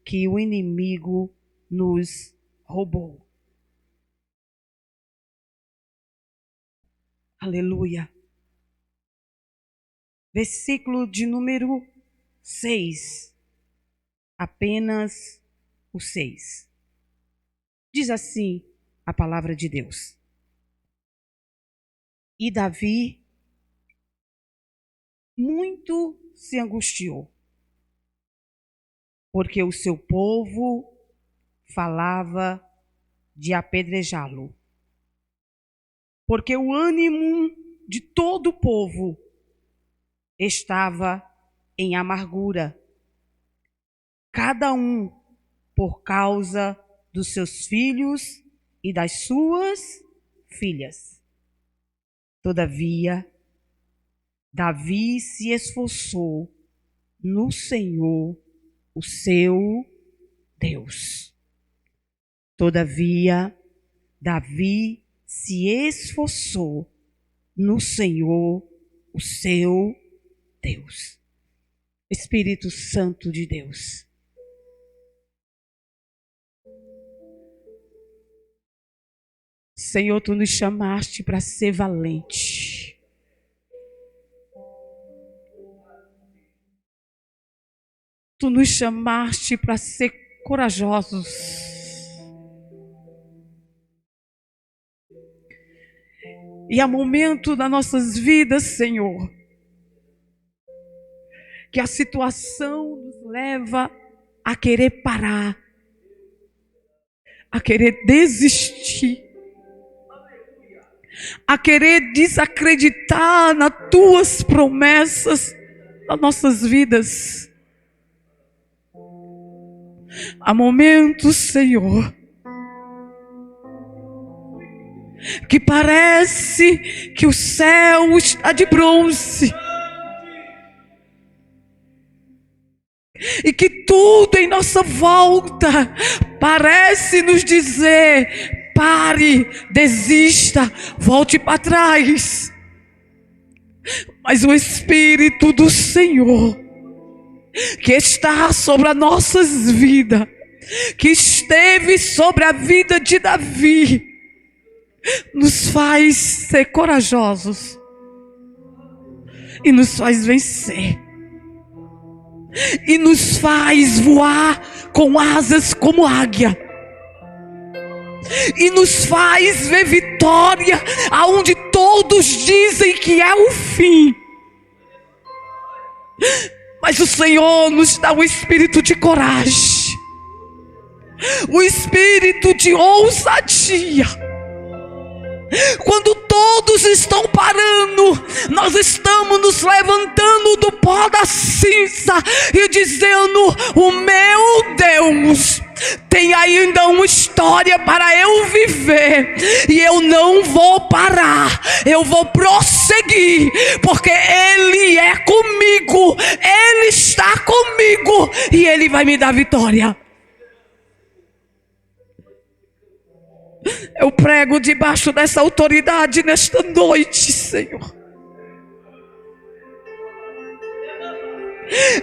que o inimigo nos roubou. Aleluia. Versículo de número 6. Apenas o 6. Diz assim a palavra de Deus. E Davi muito se angustiou, porque o seu povo falava de apedrejá-lo. Porque o ânimo de todo o povo estava em amargura, cada um por causa dos seus filhos e das suas filhas. Todavia, Davi se esforçou no Senhor, o seu Deus. Todavia, Davi se esforçou no Senhor, o seu Deus. Espírito Santo de Deus. Senhor, tu nos chamaste para ser valente. Tu nos chamaste para ser corajosos. E há momento das nossas vidas, Senhor, que a situação nos leva a querer parar, a querer desistir, a querer desacreditar nas tuas promessas nas nossas vidas. Há momentos, Senhor, que parece que o céu está de bronze e que tudo em nossa volta parece nos dizer: pare, desista, volte para trás. Mas o Espírito do Senhor, que está sobre as nossas vidas, que esteve sobre a vida de Davi, nos faz ser corajosos e nos faz vencer e nos faz voar com asas como águia e nos faz ver vitória aonde todos dizem que é o fim. Mas o Senhor nos dá um espírito de coragem, um espírito de ousadia. Quando todos estão parando, nós estamos nos levantando do pó da cinza e dizendo: o meu Deus tem ainda uma história para eu viver, e eu não vou parar, eu vou prosseguir, porque Ele é comigo, Ele está comigo e Ele vai me dar vitória. Eu prego debaixo dessa autoridade nesta noite, Senhor.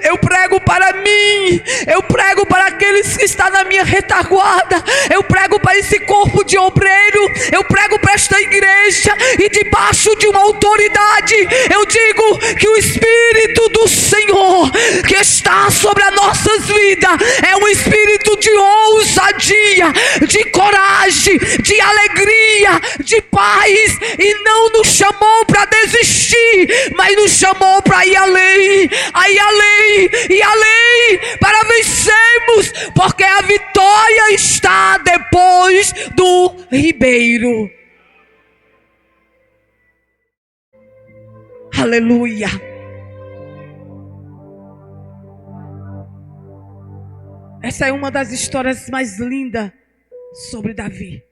Eu prego para mim, eu prego para aqueles que estão na minha retaguarda, eu prego para esse corpo de obreiro, eu prego para esta igreja, e debaixo de uma autoridade eu digo que o Espírito do Senhor que está sobre as nossas vidas é um espírito de ousadia, de coragem, de alegria, de paz, e não nos chamou para desistir, mas nos chamou para ir além, e além, para vencermos, porque a vitória está depois do ribeiro. Aleluia. Essa é uma das histórias mais lindas sobre Davi.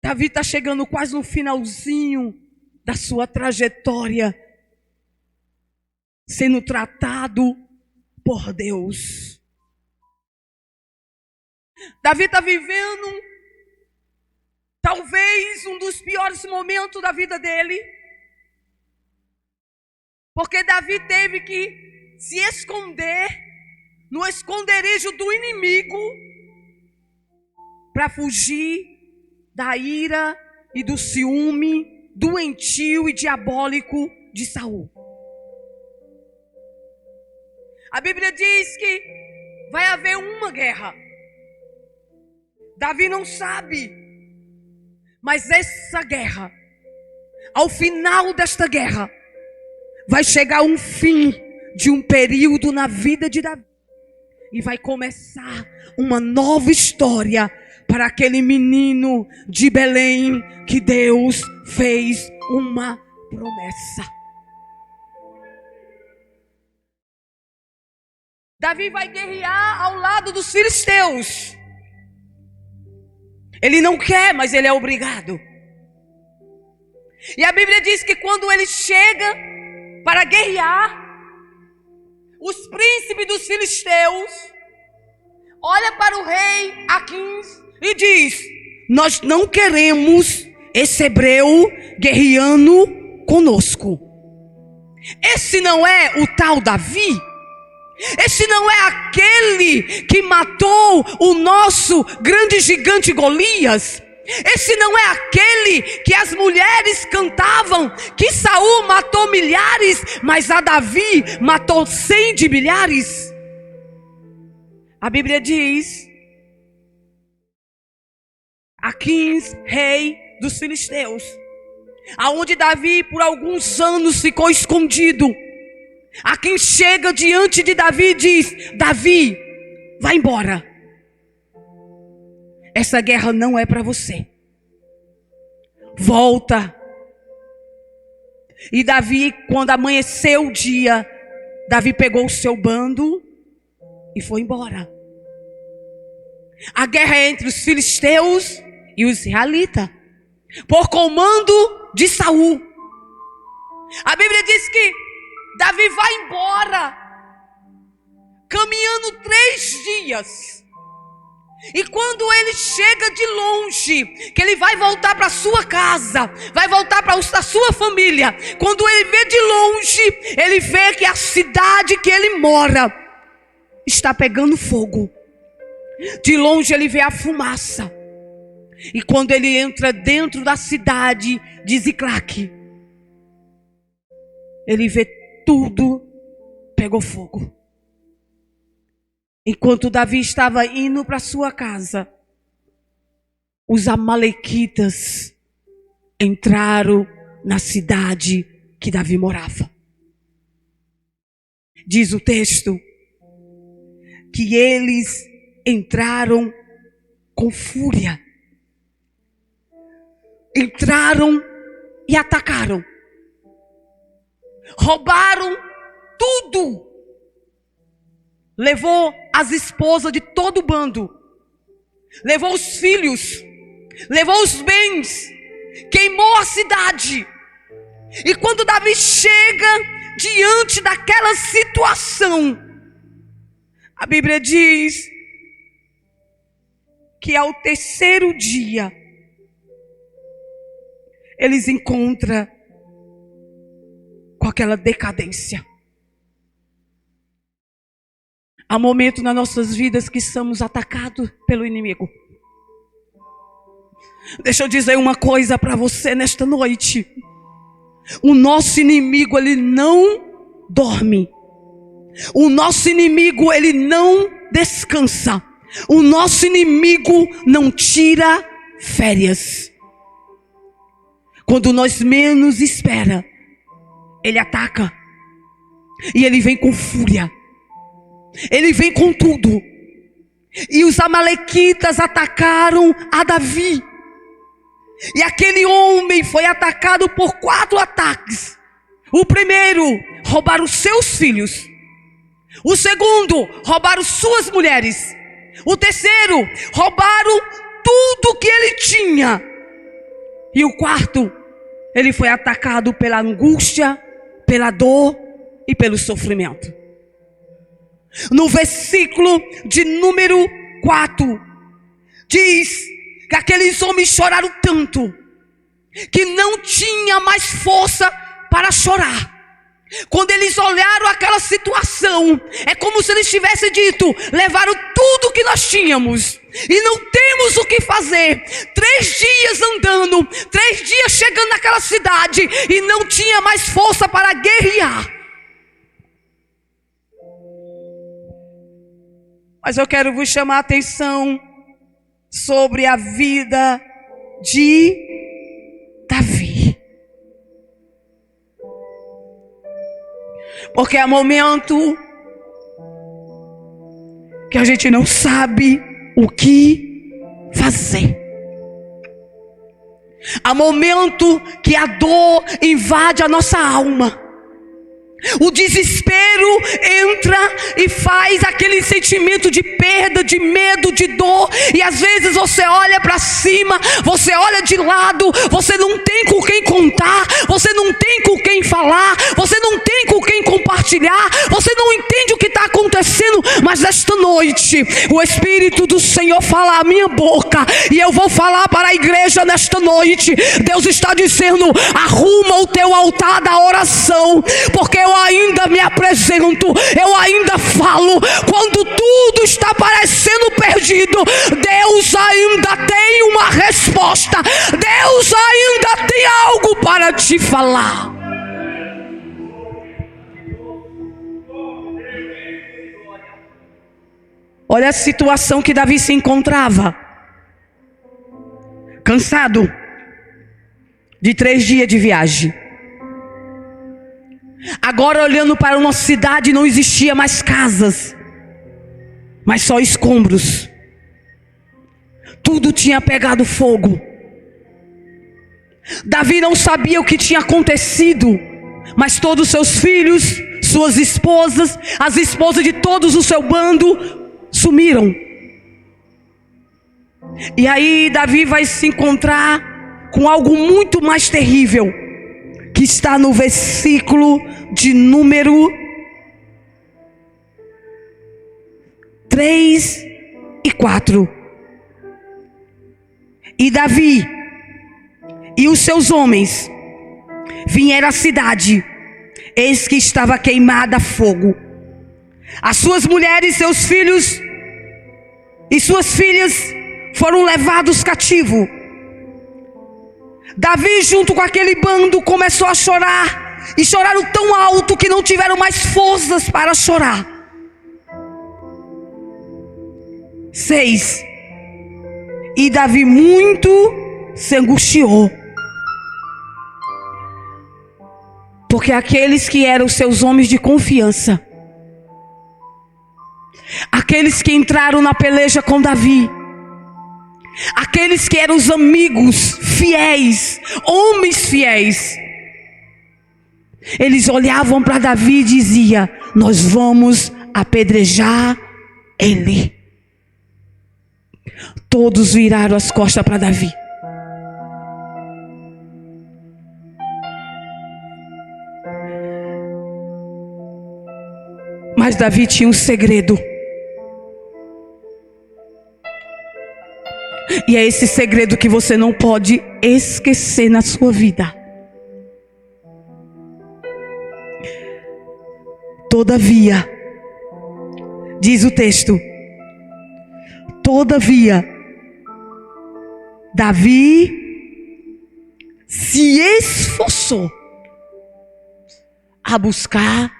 Davi está chegando quase no finalzinho da sua trajetória, sendo tratado por Deus. Davi está vivendo talvez um dos piores momentos da vida dele, porque Davi teve que se esconder no esconderijo do inimigo para fugir da ira e do ciúme doentio e diabólico de Saul. A Bíblia diz que vai haver uma guerra. Davi não sabe, mas essa guerra, ao final desta guerra, vai chegar um fim de um período na vida de Davi. E vai começar uma nova história para aquele menino de Belém que Deus fez uma promessa. Davi vai guerrear ao lado dos filisteus. Ele não quer, mas ele é obrigado. E a Bíblia diz que quando ele chega para guerrear, os príncipes dos filisteus olham para o rei Aquins e diz: nós não queremos esse hebreu guerreando conosco. Esse não é o tal Davi? Esse não é aquele que matou o nosso grande gigante Golias? Esse não é aquele que as mulheres cantavam que Saul matou milhares, mas a Davi matou 100 de milhares? A Bíblia diz: Aquins, rei dos filisteus, aonde Davi por alguns anos ficou escondido, Aquins chega diante de Davi e diz: Davi, vai embora. Essa guerra não é para você. Volta. E Davi, quando amanheceu o dia, Davi pegou o seu bando e foi embora. A guerra é entre os filisteus e os israelitas, por comando de Saul. A Bíblia diz que Davi vai embora, caminhando 3 dias. E quando ele chega de longe, que ele vai voltar para sua casa, vai voltar para a sua família, quando ele vê de longe, ele vê que a cidade que ele mora está pegando fogo. De longe ele vê a fumaça. E quando ele entra dentro da cidade de Ziclague, ele vê tudo pegou fogo. Enquanto Davi estava indo para sua casa, os amalequitas entraram na cidade que Davi morava. Diz o texto que eles entraram com fúria. Entraram e atacaram. Roubaram tudo. Levou as esposas de todo o bando. Levou os filhos. Levou os bens. Queimou a cidade. E quando Davi chega diante daquela situação, a Bíblia diz que ao 3º dia, eles encontram com aquela decadência. Há momentos nas nossas vidas que somos atacados pelo inimigo. Deixa eu dizer uma coisa para você nesta noite. O nosso inimigo, ele não dorme. O nosso inimigo, ele não descansa. O nosso inimigo não tira férias. Quando nós menos espera, ele ataca. E ele vem com fúria. Ele vem com tudo. E os amalequitas atacaram a Davi. E aquele homem foi atacado por 4 ataques. O primeiro, roubaram seus filhos. O segundo, roubaram suas mulheres. O terceiro, roubaram tudo que ele tinha. E o quarto, ele foi atacado pela angústia, pela dor e pelo sofrimento. No versículo de número 4, diz que aqueles homens choraram tanto, que não tinha mais força para chorar. Quando eles olharam aquela situação, é como se eles tivessem dito: levaram tudo que nós tínhamos e não temos o que fazer. 3 dias andando, 3 dias chegando naquela cidade e não tinha mais força para guerrear. Mas eu quero vos chamar a atenção sobre a vida de Davi. Porque há momento que a gente não sabe o que fazer. Há momento que a dor invade a nossa alma. O desespero entra e faz aquele sentimento de perda, de medo, de dor. E às vezes você olha para cima, você olha de lado, você não tem com quem contar, você não tem com quem falar, você não tem com quem compartilhar, você não entende o que está acontecendo. Mas esta noite o Espírito do Senhor fala a minha boca, e eu vou falar para a igreja nesta noite. Deus está dizendo: arruma o teu altar da oração, porque eu ainda me apresento, eu ainda falo. Quando tudo está parecendo perdido, Deus ainda tem uma resposta, Deus ainda tem algo para te falar. Olha a situação que Davi se encontrava: cansado de 3 dias de viagem. Agora, olhando para uma cidade, não existia mais casas, mas só escombros. Tudo tinha pegado fogo. Davi não sabia o que tinha acontecido, mas todos os seus filhos, suas esposas, as esposas de todos o seu bando sumiram. E aí Davi vai se encontrar com algo muito mais terrível, que está no versículo de número 3 e 4. E Davi e os seus homens vieram à cidade, eis que estava queimada a fogo. As suas mulheres, seus filhos e suas filhas foram levados cativos. Davi, junto com aquele bando, começou a chorar, e choraram tão alto que não tiveram mais forças para chorar. 6. E Davi muito se angustiou, porque aqueles que eram seus homens de confiança, aqueles que entraram na peleja com Davi, aqueles que eram os amigos fiéis, homens fiéis, eles olhavam para Davi e diziam: nós vamos apedrejar ele. Todos viraram as costas para Davi. Mas Davi tinha um segredo. E é esse segredo que você não pode esquecer na sua vida. Todavia, diz o texto, todavia, Davi se esforçou a buscar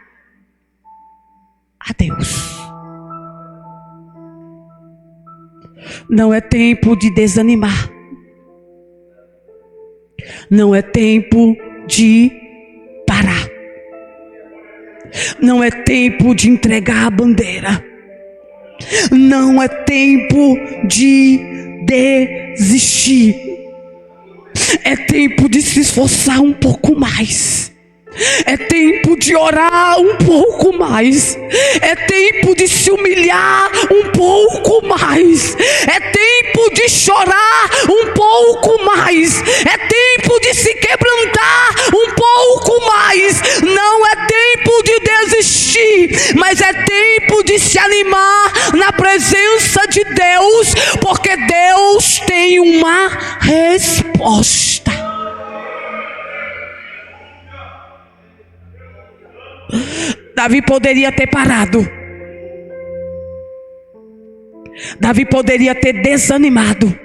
a Deus. Não é tempo de desanimar. Não é tempo de parar. Não é tempo de entregar a bandeira. Não é tempo de desistir. É tempo de se esforçar um pouco mais. É tempo de orar um pouco mais. É tempo de se humilhar um pouco mais. É tempo de chorar um pouco mais. É tempo de se quebrantar um pouco mais. Não é tempo de desistir, mas é tempo de se animar na presença de Deus, porque Deus tem uma resposta. Davi poderia ter parado. Davi poderia ter desanimado.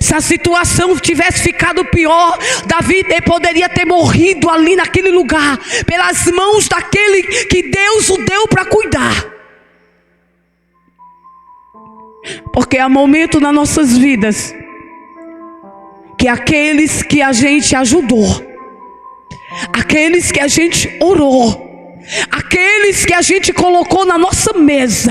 Se a situação tivesse ficado pior, Davi poderia ter morrido ali naquele lugar, pelas mãos daquele que Deus o deu para cuidar. Porque há momentos nas nossas vidas que aqueles que a gente ajudou, aqueles que a gente orou, aqueles que a gente colocou na nossa mesa,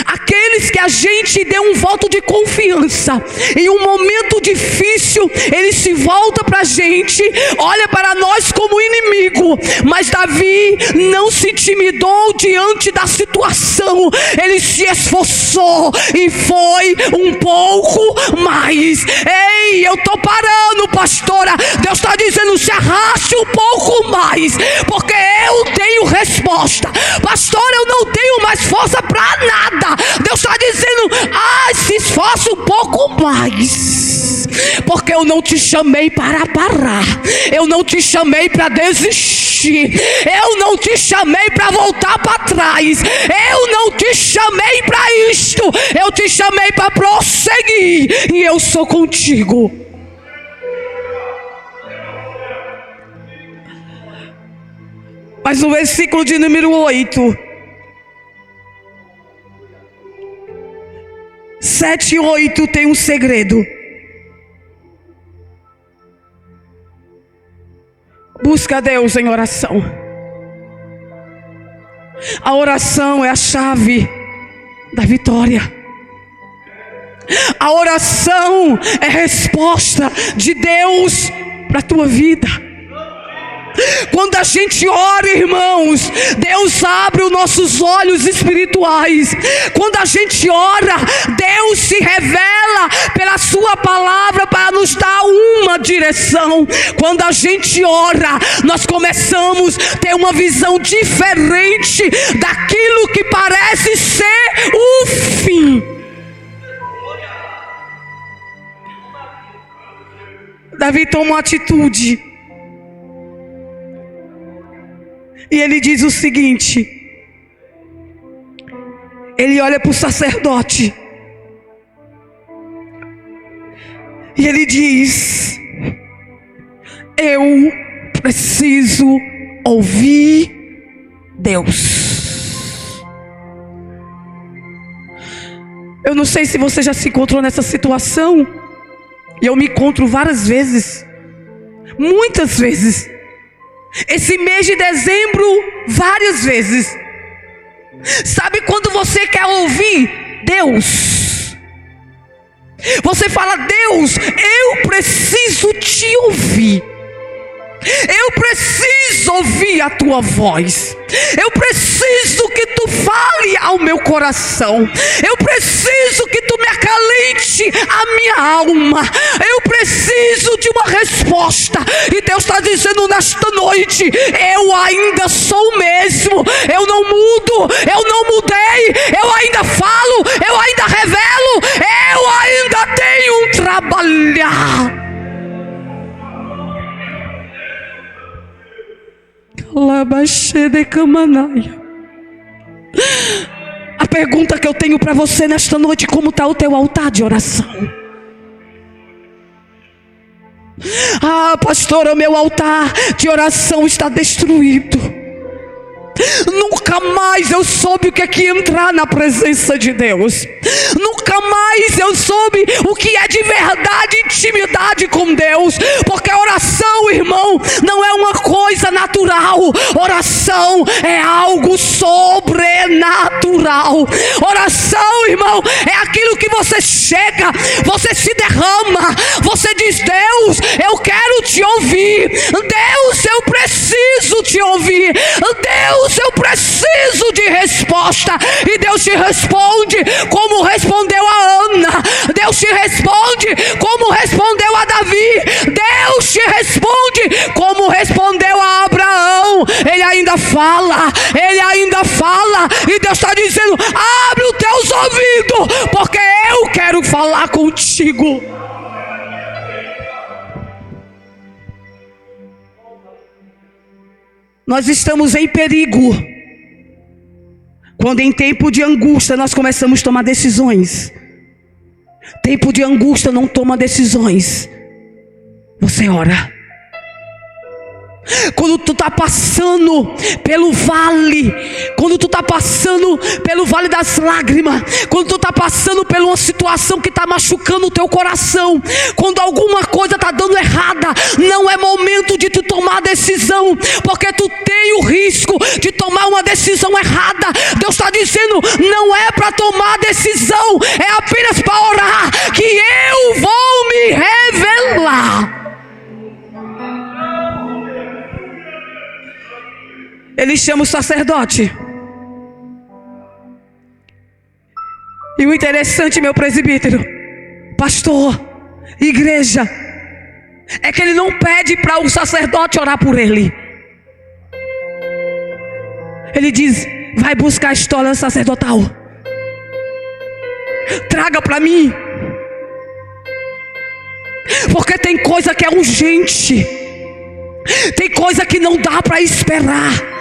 aqueles que a gente deu um voto de confiança, em um momento difícil, ele se volta para a gente, olha para nós como inimigo. Mas Davi não se intimidou diante da situação, ele se esforçou e foi um pouco mais. Ei, eu estou parando, pastora. Deus está dizendo: se arraste um pouco mais, porque eu tenho resposta. Pastora, eu não tenho mais força para nada. Deus está dizendo: se esforce um pouco mais, porque eu não te chamei para parar, eu não te chamei para desistir, eu não te chamei para voltar para trás, eu não te chamei para isto, eu te chamei para prosseguir, e eu sou contigo. Mas no versículo de número 8, 7 e 8 tem um segredo. Busca a Deus em oração. A oração é a chave da vitória. A oração é a resposta de Deus para a tua vida. Quando a gente ora, irmãos, Deus abre os nossos olhos espirituais. Quando a gente ora, Deus se revela pela sua palavra para nos dar uma direção. Quando a gente ora, nós começamos a ter uma visão diferente daquilo que parece ser o fim. Davi toma uma atitude. E ele diz o seguinte: ele olha para o sacerdote e ele diz: eu preciso ouvir Deus. Eu não sei se você já se encontrou nessa situação, e eu me encontro várias vezes, muitas vezes. Esse mês de dezembro, várias vezes. Sabe quando você quer ouvir Deus? Você fala: Deus, eu preciso te ouvir. Eu preciso ouvir a tua voz. Eu preciso que tu fale ao meu coração. Eu preciso que tu me acalente a minha alma. Eu preciso de uma resposta. E Deus está dizendo nesta noite: eu ainda sou o mesmo. Eu não mudo, eu não mudei. Eu ainda falo, eu ainda revelo. Eu ainda tenho um trabalhar. A pergunta que eu tenho para você nesta noite: como está o teu altar de oração? Pastora, o meu altar de oração está destruído. Nunca mais eu soube o que é que entrar na presença de Deus. Nunca mais eu soube o que é de verdade intimidade com Deus. Porque a oração, irmão, não é uma coisa natural. Oração é algo sobrenatural. Oração, irmão, é aquilo que você chega, você se derrama, você diz: Deus, eu quero te ouvir. Deus, eu preciso te ouvir. Deus, eu preciso de resposta. E Deus te responde como respondeu a Ana. Deus te responde como respondeu a Davi. Deus te responde como respondeu a Abraão. Ele ainda fala, ele ainda fala. E Deus está dizendo: abre os teus ouvidos, porque eu quero falar contigo. Nós estamos em perigo quando em tempo de angústia nós começamos a tomar decisões. Tempo de angústia não toma decisões. Você ora. Quando tu está passando pelo vale, quando tu está passando pelo vale das lágrimas, quando tu está passando por uma situação que está machucando o teu coração, quando alguma coisa está dando errada, não é momento de tu tomar decisão, porque tu tem o risco de tomar uma decisão errada. Deus está dizendo, não é para tomar decisão, é apenas para orar, que eu vou me revelar. Ele chama o sacerdote. E o interessante, meu presbítero, pastor, igreja, é que ele não pede para o sacerdote orar por ele. Ele diz, vai buscar a história sacerdotal, traga para mim, porque tem coisa que é urgente, tem coisa que não dá para esperar.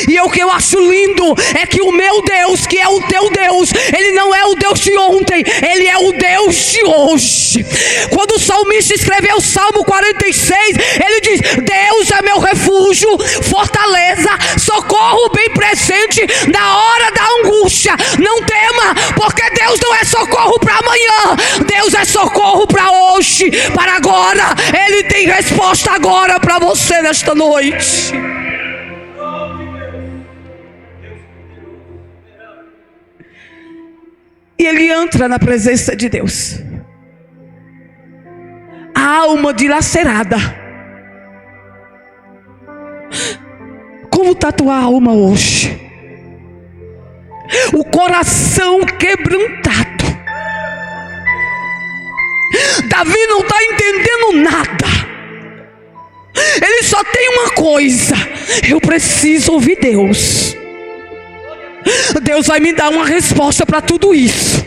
E o que eu acho lindo é que o meu Deus, que é o teu Deus, Ele não é o Deus de ontem, Ele é o Deus de hoje. Quando o salmista escreveu o Salmo 46, ele diz, Deus é meu refúgio, fortaleza, socorro bem presente na hora da angústia. Não tema, porque Deus não é socorro para amanhã, Deus é socorro para hoje, para agora. Ele tem resposta agora para você nesta noite. E ele entra na presença de Deus. A alma dilacerada. Como está a tua alma hoje? O coração quebrantado. Davi não está entendendo nada. Ele só tem uma coisa: eu preciso ouvir Deus. Deus vai me dar uma resposta para tudo isso.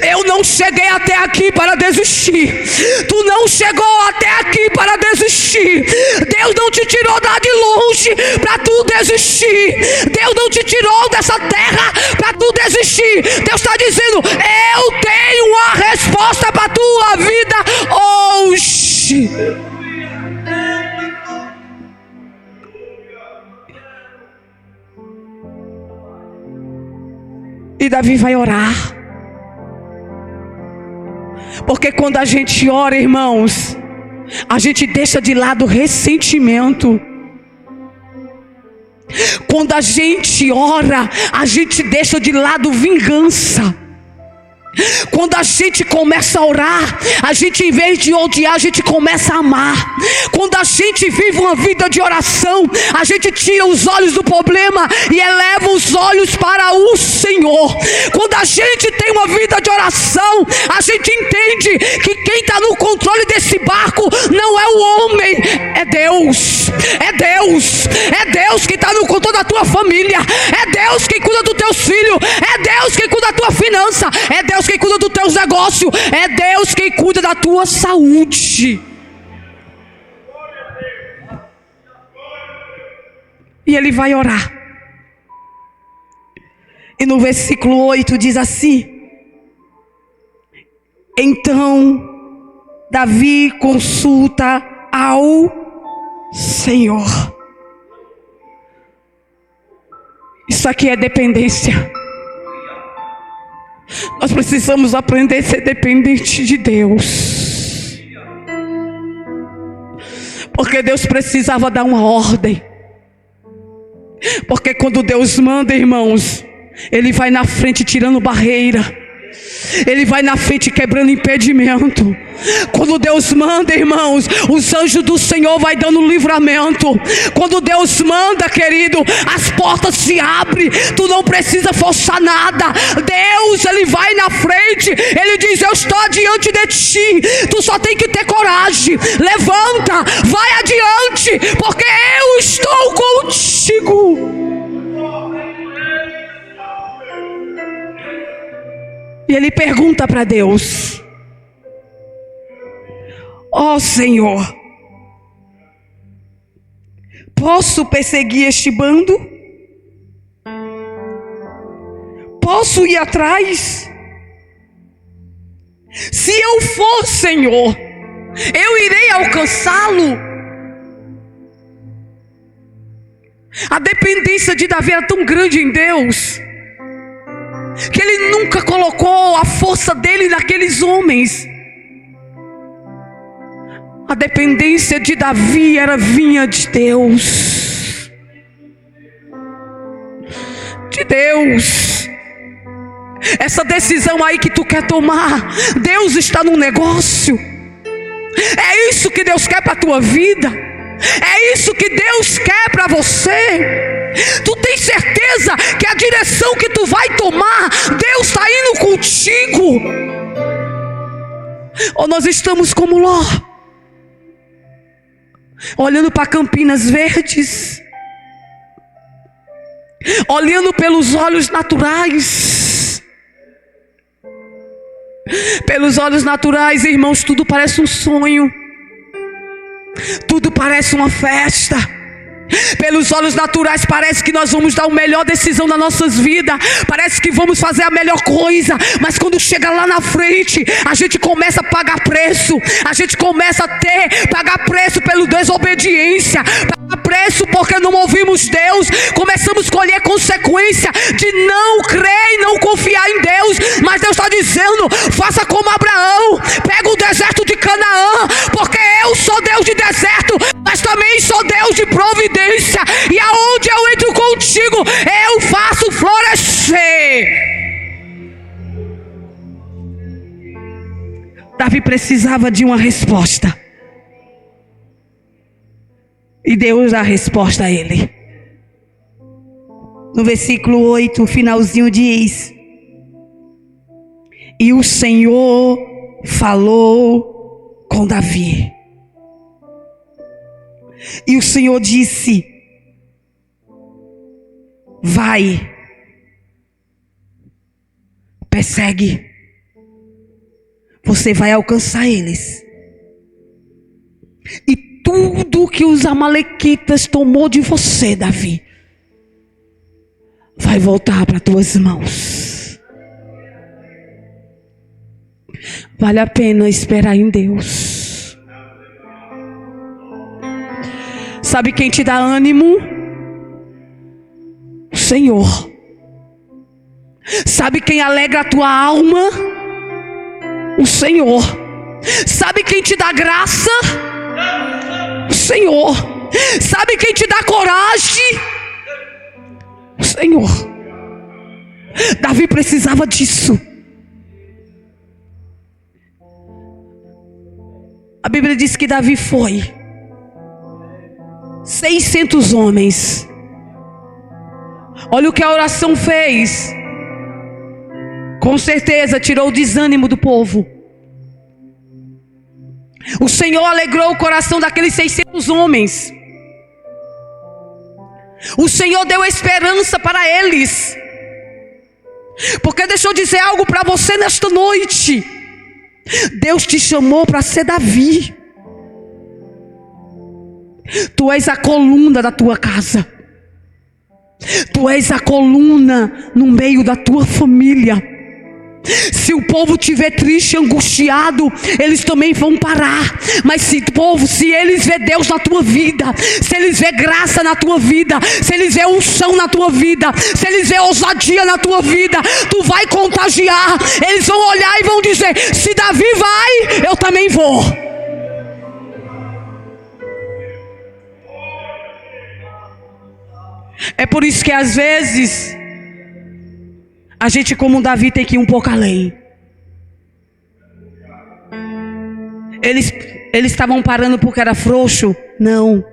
Eu não cheguei até aqui para desistir. Tu não chegou até aqui para desistir. Deus não te tirou lá de longe para tu desistir. Deus não te tirou dessa terra para tu desistir. Deus está dizendo, eu tenho uma resposta para tua vida hoje. E Davi vai orar. Porque quando a gente ora, irmãos, a gente deixa de lado ressentimento. Quando a gente ora, a gente deixa de lado vingança. Quando a gente começa a orar, a gente, em vez de odiar, a gente começa a amar. Quando a gente vive uma vida de oração, a gente tira os olhos do problema e eleva os olhos para o Senhor. Quando a gente tem uma vida de oração, a gente entende que quem está no controle desse barco não é o homem, é Deus. É Deus. É Deus que está no controle da tua família. É Deus que cuida dos teus filhos. É Deus que cuida da tua finança. É Deus quem cuida dos teus negócios. É Deus quem cuida da tua saúde. E ele vai orar. E no versículo 8 diz assim: então Davi consulta ao Senhor. Isso aqui é dependência. Nós precisamos aprender a ser dependente de Deus. Porque Deus precisava dar uma ordem. Porque quando Deus manda, irmãos, Ele vai na frente tirando barreira. Ele vai na frente quebrando impedimento. Quando Deus manda, irmãos, os anjos do Senhor vai dando livramento. Quando Deus manda, querido, as portas se abrem. Tu não precisa forçar nada. Deus, Ele vai na frente. Ele diz, eu estou diante de ti. Tu só tem que ter coragem. Levanta, vai adiante, porque eu estou contigo. E ele pergunta para Deus: ó Senhor, Posso perseguir este bando? Posso ir atrás? Se eu for, Senhor, eu irei alcançá-lo. A dependência de Davi era tão grande em Deus, que ele nunca colocou a força dele naqueles homens. A dependência de Davi vinha de Deus. De Deus. Essa decisão aí que tu quer tomar, Deus está no negócio. É isso que Deus quer para a tua vida. É isso que Deus quer para você. Tu tem certeza que a direção que tu vai tomar, Deus está indo contigo? Ou nós estamos como Ló, olhando para Campinas Verdes, olhando pelos olhos naturais. Pelos olhos naturais, irmãos, tudo parece um sonho, tudo parece uma festa. Pelos olhos naturais parece que nós vamos dar a melhor decisão das nossas vidas, parece que vamos fazer a melhor coisa, mas quando chega lá na frente, a gente começa a pagar preço. A gente começa a pagar preço pela desobediência, pagar preço porque não ouvimos Deus. Começamos a colher consequência de não crer e não confiar em Deus. Mas Deus está dizendo: faça como Abraão, pega o deserto de Canaã, porque eu sou Deus de deserto, mas também sou Deus de providência. E aonde eu entro contigo, eu faço florescer. Davi precisava de uma resposta, e Deus dá a resposta a ele. No versículo 8, o finalzinho diz: e o Senhor falou com Davi. E o Senhor disse: vai, persegue, você vai alcançar eles. E tudo que os amalequitas tomou de você, Davi, vai voltar para tuas mãos. Vale a pena esperar em Deus. Sabe quem te dá ânimo? O Senhor. Sabe quem alegra a tua alma? O Senhor. Sabe quem te dá graça? O Senhor. Sabe quem te dá coragem? O Senhor. Davi precisava disso. A Bíblia diz que Davi foi 600 homens. Olha o que a oração fez. Com certeza tirou o desânimo do povo. O Senhor alegrou o coração daqueles 600 homens. O Senhor deu esperança para eles. Porque deixa eu dizer algo para você nesta noite. Deus te chamou para ser Davi. Tu és a coluna da tua casa. Tu és a coluna no meio da tua família. Se o povo estiver triste, angustiado, eles também vão parar. Mas se eles ver Deus na tua vida, se eles ver graça na tua vida, se eles ver unção na tua vida, se eles ver ousadia na tua vida, tu vai contagiar. Eles vão olhar e vão dizer: se Davi vai, eu também vou. É por isso que às vezes a gente, como Davi, tem que ir um pouco além. Eles estavam parando porque era frouxo? Não.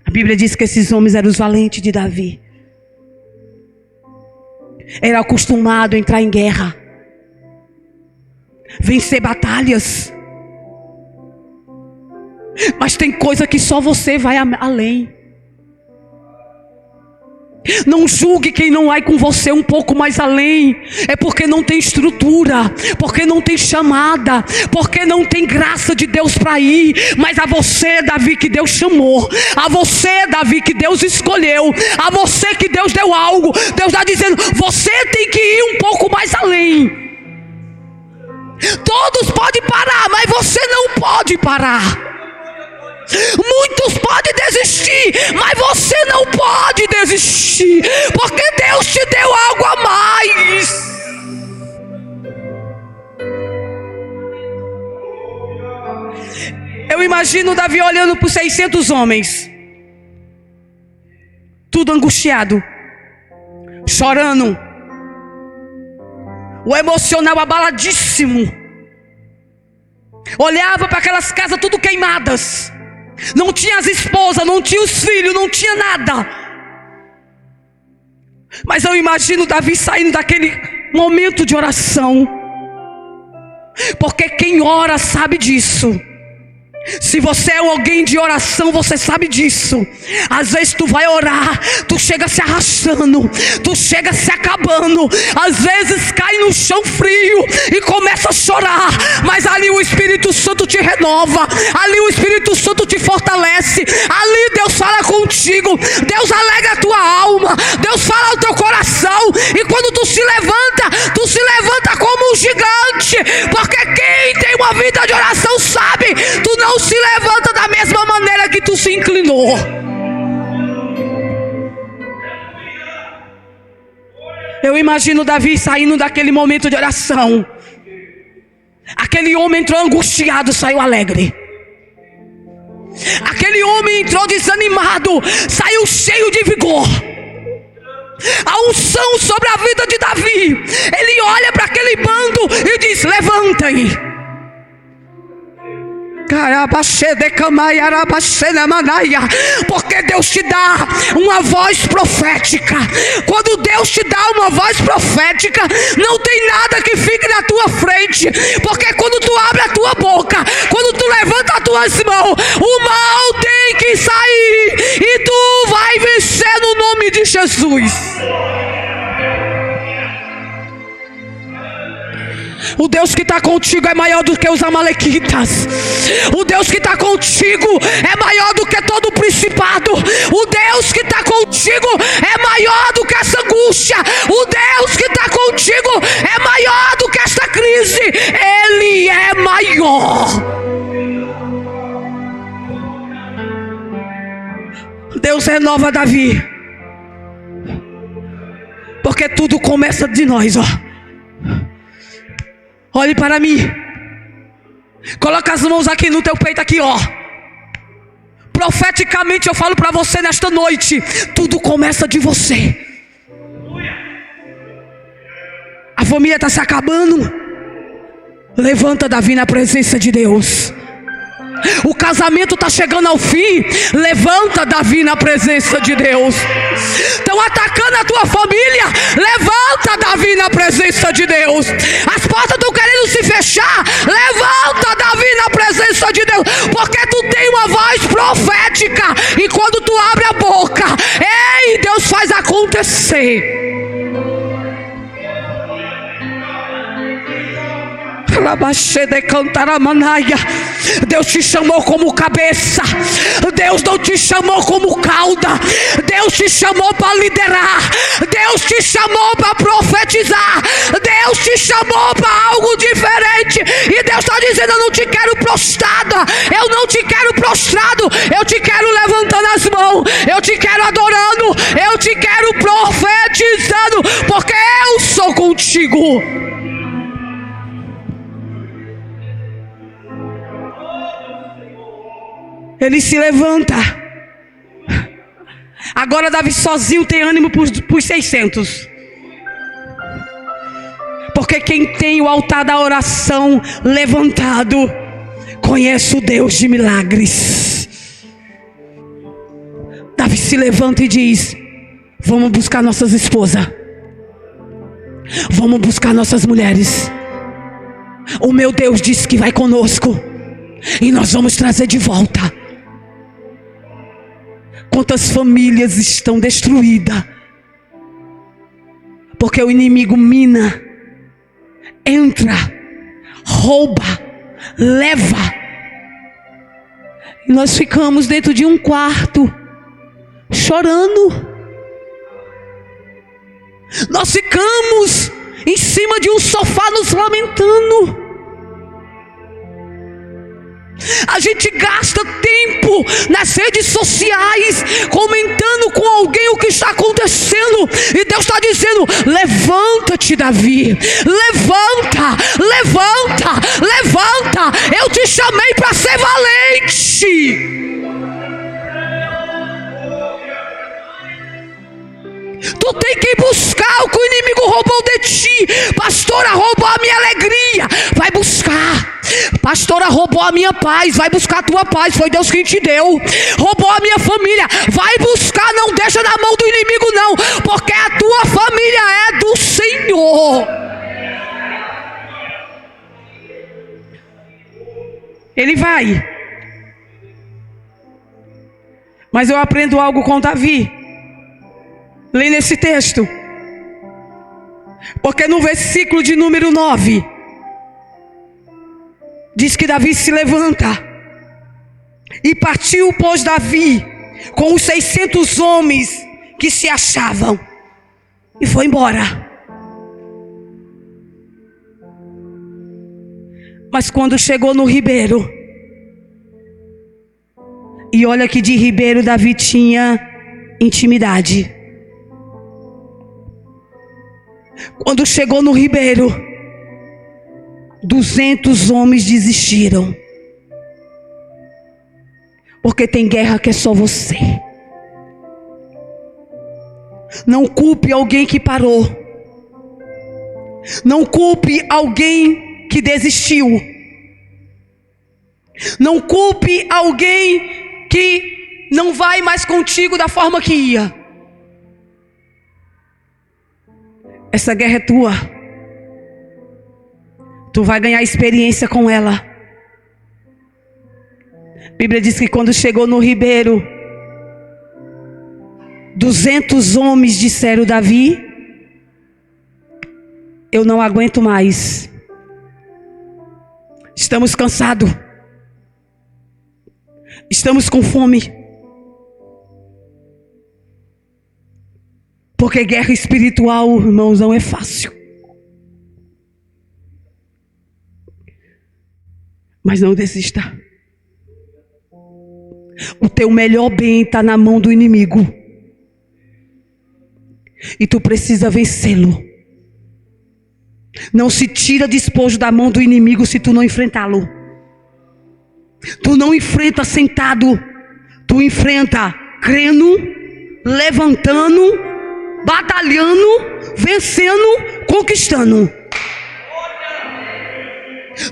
A Bíblia diz que esses homens eram os valentes de Davi. Era acostumado a entrar em guerra, vencer batalhas. Mas tem coisa que só você vai além. Não julgue quem não vai com você um pouco mais além. É porque não tem estrutura, porque não tem chamada, porque não tem graça de Deus para ir. Mas a você, Davi, que Deus chamou, a você, Davi, que Deus escolheu, a você que Deus deu algo, Deus está dizendo: você tem que ir um pouco mais além. Todos podem parar, mas você não pode parar. Muitos podem desistir, mas você não pode desistir, porque Deus te deu algo a mais. Eu imagino Davi olhando para os 600 homens, tudo angustiado, chorando, o emocional abaladíssimo. Olhava para aquelas casas tudo queimadas, não tinha as esposas, não tinha os filhos, não tinha nada. Mas eu imagino Davi saindo daquele momento de oração, porque quem ora sabe disso. Se você é alguém de oração, você sabe disso. Às vezes tu vai orar, tu chega se arrastando, tu chega se acabando, às vezes cai no chão frio e começa a chorar. Mas ali o Espírito Santo te renova, ali o Espírito Santo te fortalece, ali Deus fala contigo, Deus alegra a tua alma, Deus fala ao teu coração. E quando tu se levanta como um gigante, porque quem tem uma vida de oração sabe, tu não se levanta da mesma maneira que tu se inclinou. Eu imagino Davi saindo daquele momento de oração. Aquele homem entrou angustiado, saiu alegre. Aquele homem entrou desanimado, saiu cheio de vigor. A unção sobre a vida de Davi. Ele olha para aquele bando e diz: levantem. Porque Deus te dá uma voz profética. Quando Deus te dá uma voz profética, não tem nada que fique na tua frente. Porque quando tu abre a tua boca, quando tu levanta as tuas mãos, o mal tem que sair, e tu vai vencer no nome de Jesus. O Deus que está contigo é maior do que os amalequitas. O Deus que está contigo é maior do que todo o principado. O Deus que está contigo é maior do que essa angústia. O Deus que está contigo é maior do que esta crise. Ele é maior. Deus renova Davi, porque tudo começa de nós, ó. Olhe para mim. Coloca as mãos aqui no teu peito, aqui, ó. Profeticamente eu falo para você nesta noite: tudo começa de você. A família está se acabando. Levanta Davi na presença de Deus. O casamento está chegando ao fim. Levanta Davi na presença de Deus. Estão atacando a tua família. Levanta Davi na presença de Deus. As portas estão querendo se fechar. Levanta Davi na presença de Deus, porque tu tem uma voz profética, e quando tu abre a boca, ei, Deus faz acontecer. Deus te chamou como cabeça. Deus não te chamou como cauda. Deus te chamou para liderar. Deus te chamou para profetizar. Deus te chamou para algo diferente. E Deus está dizendo: eu não te quero prostrada, eu não te quero prostrado, eu te quero levantando as mãos, eu te quero adorando, eu te quero profetizando, porque eu sou contigo. Ele se levanta. Agora Davi sozinho tem ânimo para os 600. Porque quem tem o altar da oração levantado conhece o Deus de milagres. Davi se levanta e diz: vamos buscar nossas esposas, vamos buscar nossas mulheres. O meu Deus disse que vai conosco, e nós vamos trazer de volta. Quantas famílias estão destruídas Porque o inimigo mina, entra, rouba, leva. E nós ficamos dentro de um quarto, chorando. Nós ficamos em cima de um sofá nos lamentando. A gente gasta tempo nas redes sociais comentando com alguém o que está acontecendo. E Deus está dizendo: levanta-te, Davi. Levanta, levanta, levanta. Eu te chamei para ser valente. Tu tem que buscar o que o inimigo roubou de ti. Pastora, roubou a minha alegria. Vai buscar. Pastora, roubou a minha paz. Vai buscar a tua paz. Foi Deus quem te deu. Roubou a minha família. Vai buscar. Não deixa na mão do inimigo não. Porque a tua família é do Senhor. Ele vai. Mas eu aprendo algo com Davi. Lê nesse texto. Porque no versículo de número 9 diz que Davi se levanta. E partiu, pois, Davi com os 600 homens que se achavam, e foi embora. Mas quando chegou no ribeiro, e olha que de ribeiro Davi tinha intimidade. Quando chegou no ribeiro, 200 homens desistiram. Porque tem guerra que é só você. Não culpe alguém que parou. Não culpe alguém que desistiu. Não culpe alguém que não vai mais contigo da forma que ia. Essa guerra é tua. Tu vai ganhar experiência com ela. A Bíblia diz que quando chegou no ribeiro, 200 homens disseram: Davi, eu não aguento mais. Estamos cansados. Estamos com fome. Porque guerra espiritual, irmãos, não é fácil. Mas não desista. O teu melhor bem está na mão do inimigo. E tu precisa vencê-lo. Não se tira despojo da mão do inimigo se tu não enfrentá-lo. Tu não enfrenta sentado. Tu enfrenta crendo, levantando, batalhando, vencendo, conquistando.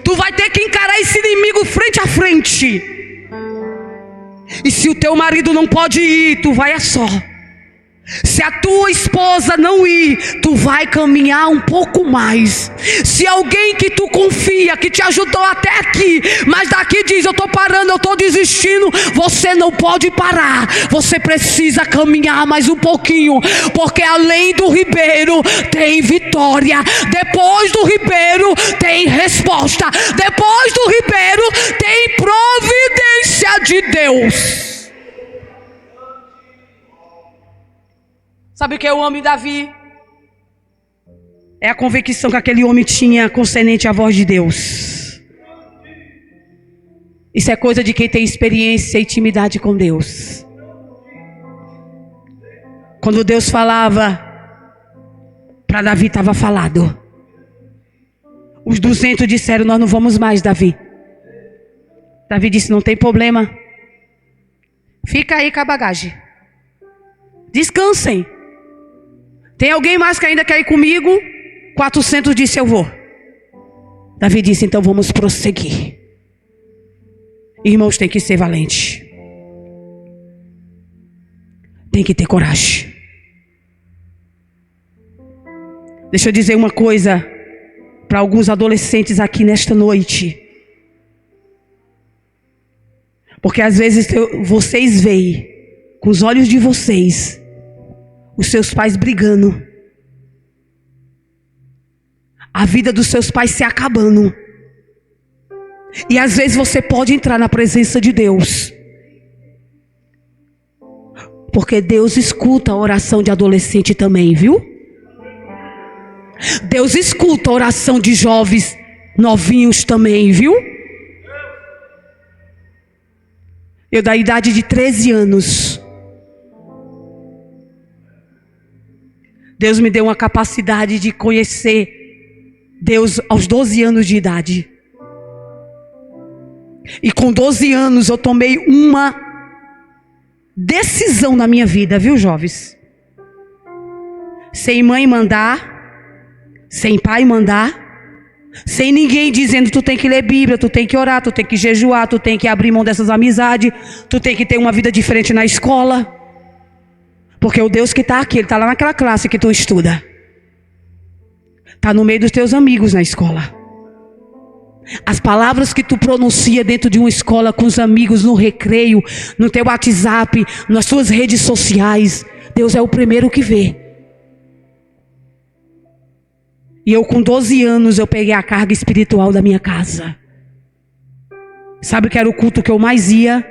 Tu vai ter que encarar esse inimigo frente a frente. E se o teu marido não pode ir, tu vai a só. Se a tua esposa não ir, tu vai caminhar um pouco mais. Se alguém que tu confia, que te ajudou até aqui, mas daqui diz: eu estou parando, eu estou desistindo, você não pode parar. Você precisa caminhar mais um pouquinho. Porque além do ribeiro tem vitória. Depois do ribeiro tem resposta. Depois do ribeiro tem providência de Deus. Sabe o que eu amo em Davi? É a convicção que aquele homem tinha concernente à voz de Deus. Isso é coisa de quem tem experiência e intimidade com Deus. Quando Deus falava, para Davi estava falado. Os 200 disseram: nós não vamos mais, Davi. Davi disse: não tem problema. Fica aí com a bagagem. Descansem. Tem alguém mais que ainda quer ir comigo? 400 disse: eu vou. Davi disse: então vamos prosseguir. Irmãos, tem que ser valente. Tem que ter coragem. Deixa eu dizer uma coisa para alguns adolescentes aqui nesta noite. Porque às vezes vocês veem com os olhos de vocês os seus pais brigando. a vida dos seus pais se acabando. E às vezes você pode entrar na presença de Deus, porque Deus escuta a oração de adolescente também, viu? Deus escuta a oração de jovens novinhos também, viu? Eu, da idade de 13 anos, Deus me deu uma capacidade de conhecer Deus aos 12 anos de idade. E com 12 anos eu tomei uma decisão na minha vida, viu, jovens? Sem mãe mandar, sem pai mandar, sem ninguém dizendo tu tem que ler Bíblia, tu tem que orar, tu tem que jejuar, tu tem que abrir mão dessas amizades, tu tem que ter uma vida diferente na escola. Porque o Deus que está aqui, Ele está lá naquela classe que tu estuda. Está no meio dos teus amigos na escola. As palavras que tu pronuncia dentro de uma escola com os amigos, no recreio, no teu WhatsApp, nas suas redes sociais, Deus é o primeiro que vê. E eu com 12 anos eu peguei a carga espiritual da minha casa. Sabe o que era o culto que eu mais ia?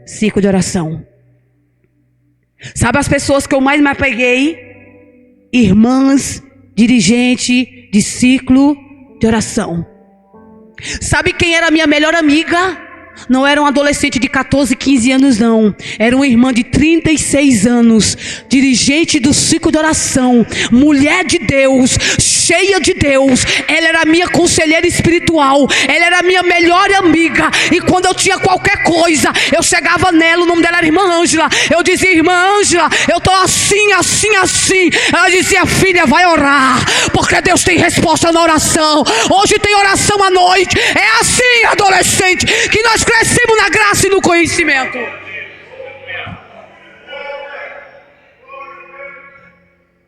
Ciclo de oração. Sabe as pessoas que eu mais me apeguei? Irmãs, dirigente de ciclo de oração. Sabe quem era a minha melhor amiga? Não era um adolescente de 14, 15 anos não. Era uma irmã de 36 anos, dirigente do ciclo de oração, mulher de Deus, cheia de Deus. Ela era minha conselheira espiritual, ela era minha melhor amiga. E quando eu tinha qualquer coisa, eu chegava nela, o nome dela era irmã Ângela. Eu dizia, irmã Ângela, eu estou assim, assim, assim. Ela dizia, filha, vai orar, porque Deus tem resposta na oração. Hoje tem oração à noite. É assim, adolescente, que nós crescemos na graça e no conhecimento.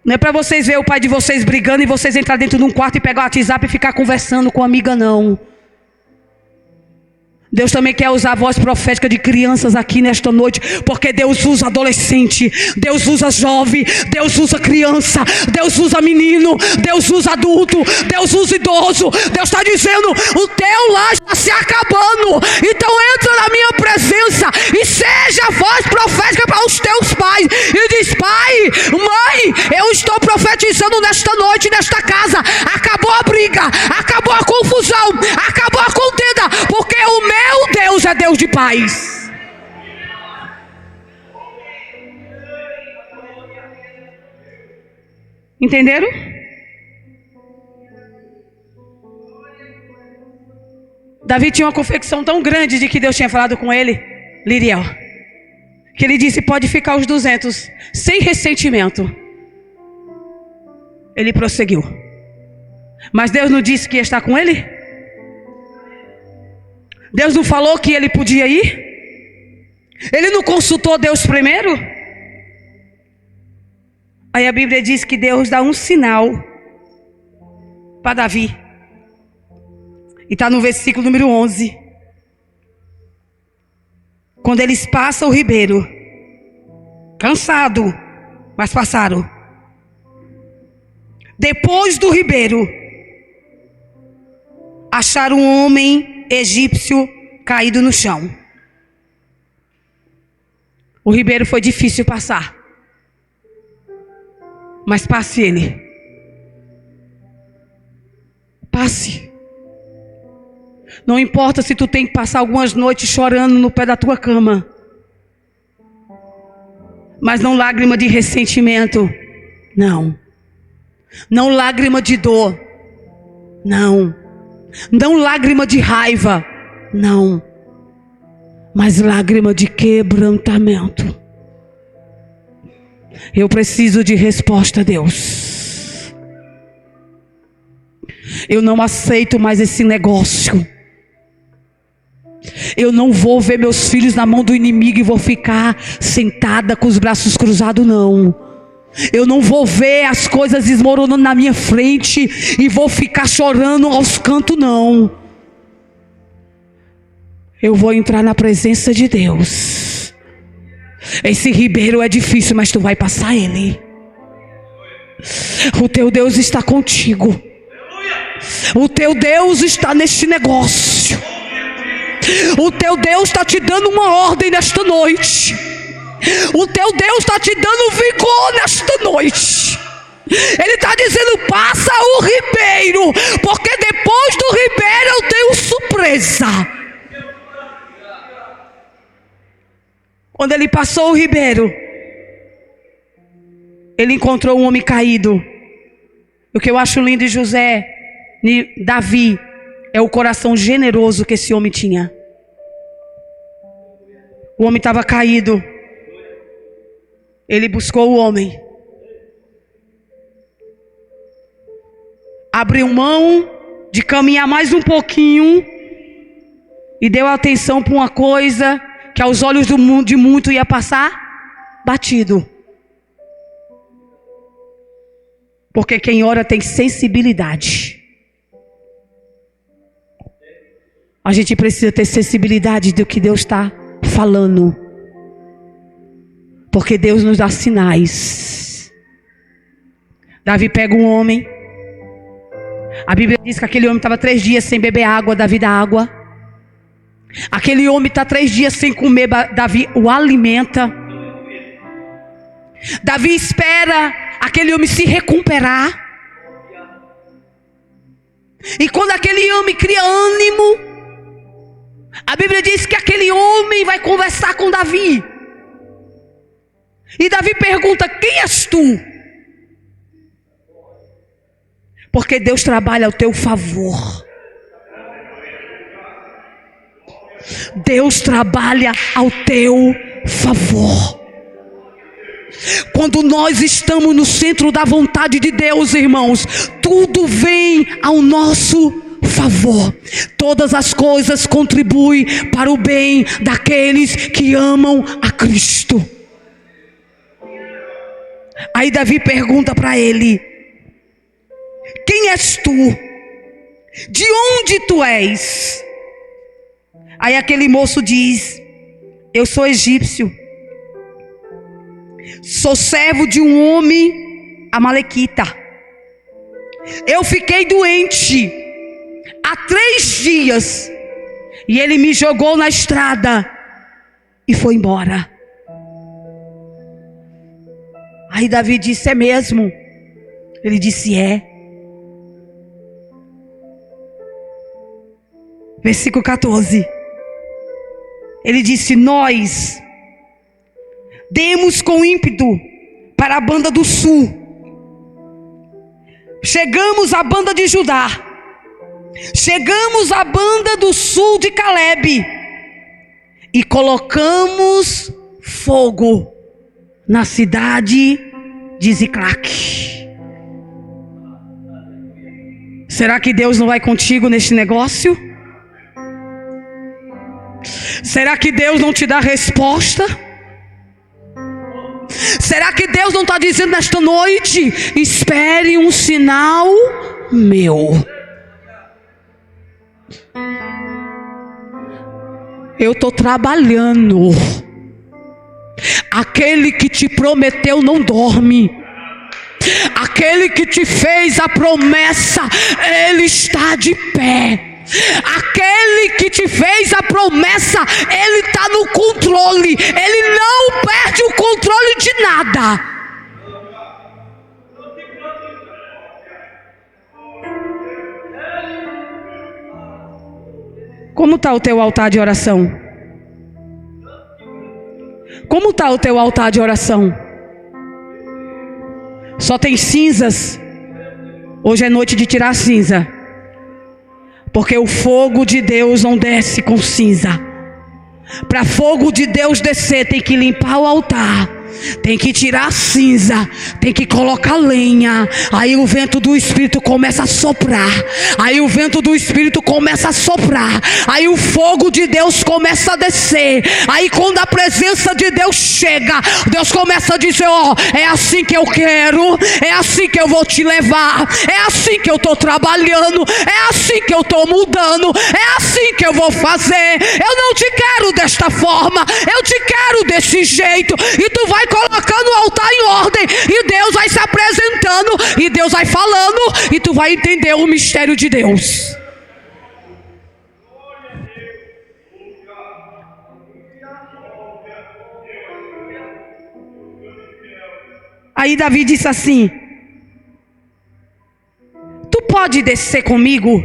Não é para vocês verem o pai de vocês brigando e vocês entrar dentro de um quarto e pegar o WhatsApp e ficar conversando com a amiga, não. Deus também quer usar a voz profética de crianças aqui nesta noite, porque Deus usa adolescente, Deus usa jovem, Deus usa criança, Deus usa menino, Deus usa adulto, Deus usa idoso. Deus está dizendo, o teu lar está se acabando, então entra na minha presença e seja a voz profética para os teus pais. E diz, pai, mãe, eu estou profetizando nesta noite, nesta casa, acabou a briga, acabou a confusão, acabou a contenda, porque o meu Deus é Deus de paz. Entenderam? Davi tinha uma convicção tão grande de que Deus tinha falado com ele, Liriel, que ele disse, pode ficar os 200, sem ressentimento. Ele prosseguiu. Mas Deus não disse que ia estar com ele? Deus não falou que ele podia ir? Ele não consultou Deus primeiro? Aí a Bíblia diz que Deus dá um sinal para Davi. E está no versículo número 11. Quando eles passam o ribeiro, cansado, mas passaram. Depois do ribeiro, acharam um homem egípcio caído no chão. O ribeiro foi difícil passar, mas passe ele. Passe. Não importa se tu tem que passar algumas noites chorando no pé da tua cama, mas não lágrima de ressentimento, não. Não lágrima de dor, não. Não lágrima de raiva, não. Mas lágrima de quebrantamento. Eu preciso de resposta, Deus. Eu não aceito mais esse negócio. Eu não vou ver meus filhos na mão do inimigo e vou ficar sentada com os braços cruzados, não. Eu não vou ver as coisas desmoronando na minha frente e vou ficar chorando aos cantos, não. Eu vou entrar na presença de Deus. Esse ribeiro é difícil, mas tu vai passar ele. O teu Deus está contigo. O teu Deus está neste negócio. O teu Deus está te dando uma ordem nesta noite. O teu Deus está te dando vigor nesta noite. Ele está dizendo: passa o ribeiro, porque depois do ribeiro eu tenho surpresa. Quando ele passou o ribeiro, ele encontrou um homem caído. O que eu acho lindo de Davi, é o coração generoso que esse homem tinha. O homem estava caído. Ele buscou o homem, abriu mão de caminhar mais um pouquinho e deu atenção para uma coisa que aos olhos de muito ia passar batido. Porque quem ora tem sensibilidade. A gente precisa ter sensibilidade do que Deus está falando. Porque Deus nos dá sinais. Davi pega um homem. A Bíblia diz que aquele homem estava 3 dias sem beber água. Davi dá água. Aquele homem está 3 dias sem comer. Davi o alimenta. Davi espera aquele homem se recuperar. E quando aquele homem cria ânimo, a Bíblia diz que aquele homem vai conversar com Davi. E Davi pergunta: quem és tu? Porque Deus trabalha ao teu favor. Deus trabalha ao teu favor. Quando nós estamos no centro da vontade de Deus, irmãos, tudo vem ao nosso favor. Todas as coisas contribuem para o bem daqueles que amam a Cristo. Aí Davi pergunta para ele: quem és tu? De onde tu és? Aí aquele moço diz: eu sou egípcio, sou servo de um homem amalequita. Eu fiquei doente há 3 dias e ele me jogou na estrada e foi embora. Aí Davi disse: é mesmo? Ele disse: é. Versículo 14. Ele disse: nós demos com ímpeto para a banda do sul. Chegamos à banda de Judá. Chegamos à banda do sul de Calebe. E colocamos fogo na cidade de Ziclac. Será que Deus não vai contigo neste negócio? Será que Deus não te dá resposta? Será que Deus não está dizendo nesta noite: espere um sinal meu? Eu estou trabalhando. Aquele que te prometeu não dorme. Aquele que te fez a promessa, ele está de pé. Aquele que te fez a promessa, ele está no controle. Ele não perde o controle de nada. Como está o teu altar de oração? Como está o teu altar de oração? Só tem cinzas? Hoje é noite de tirar cinza. Porque o fogo de Deus não desce com cinza. Para fogo de Deus descer, tem que limpar o altar. Tem que tirar a cinza, tem que colocar lenha. Aí o vento do Espírito começa a soprar. Aí o vento do Espírito começa a soprar. Aí o fogo de Deus começa a descer. Aí quando a presença de Deus chega, Deus começa a dizer: ó, é assim que eu quero, é assim que eu vou te levar, é assim que eu estou trabalhando, é assim que eu estou mudando, é assim que eu vou fazer. Eu não te quero desta forma, eu te quero desse jeito. E tu vai vai colocando o altar em ordem, e Deus vai se apresentando, e Deus vai falando, e tu vai entender o mistério de Deus. Aí Davi disse assim: tu pode descer comigo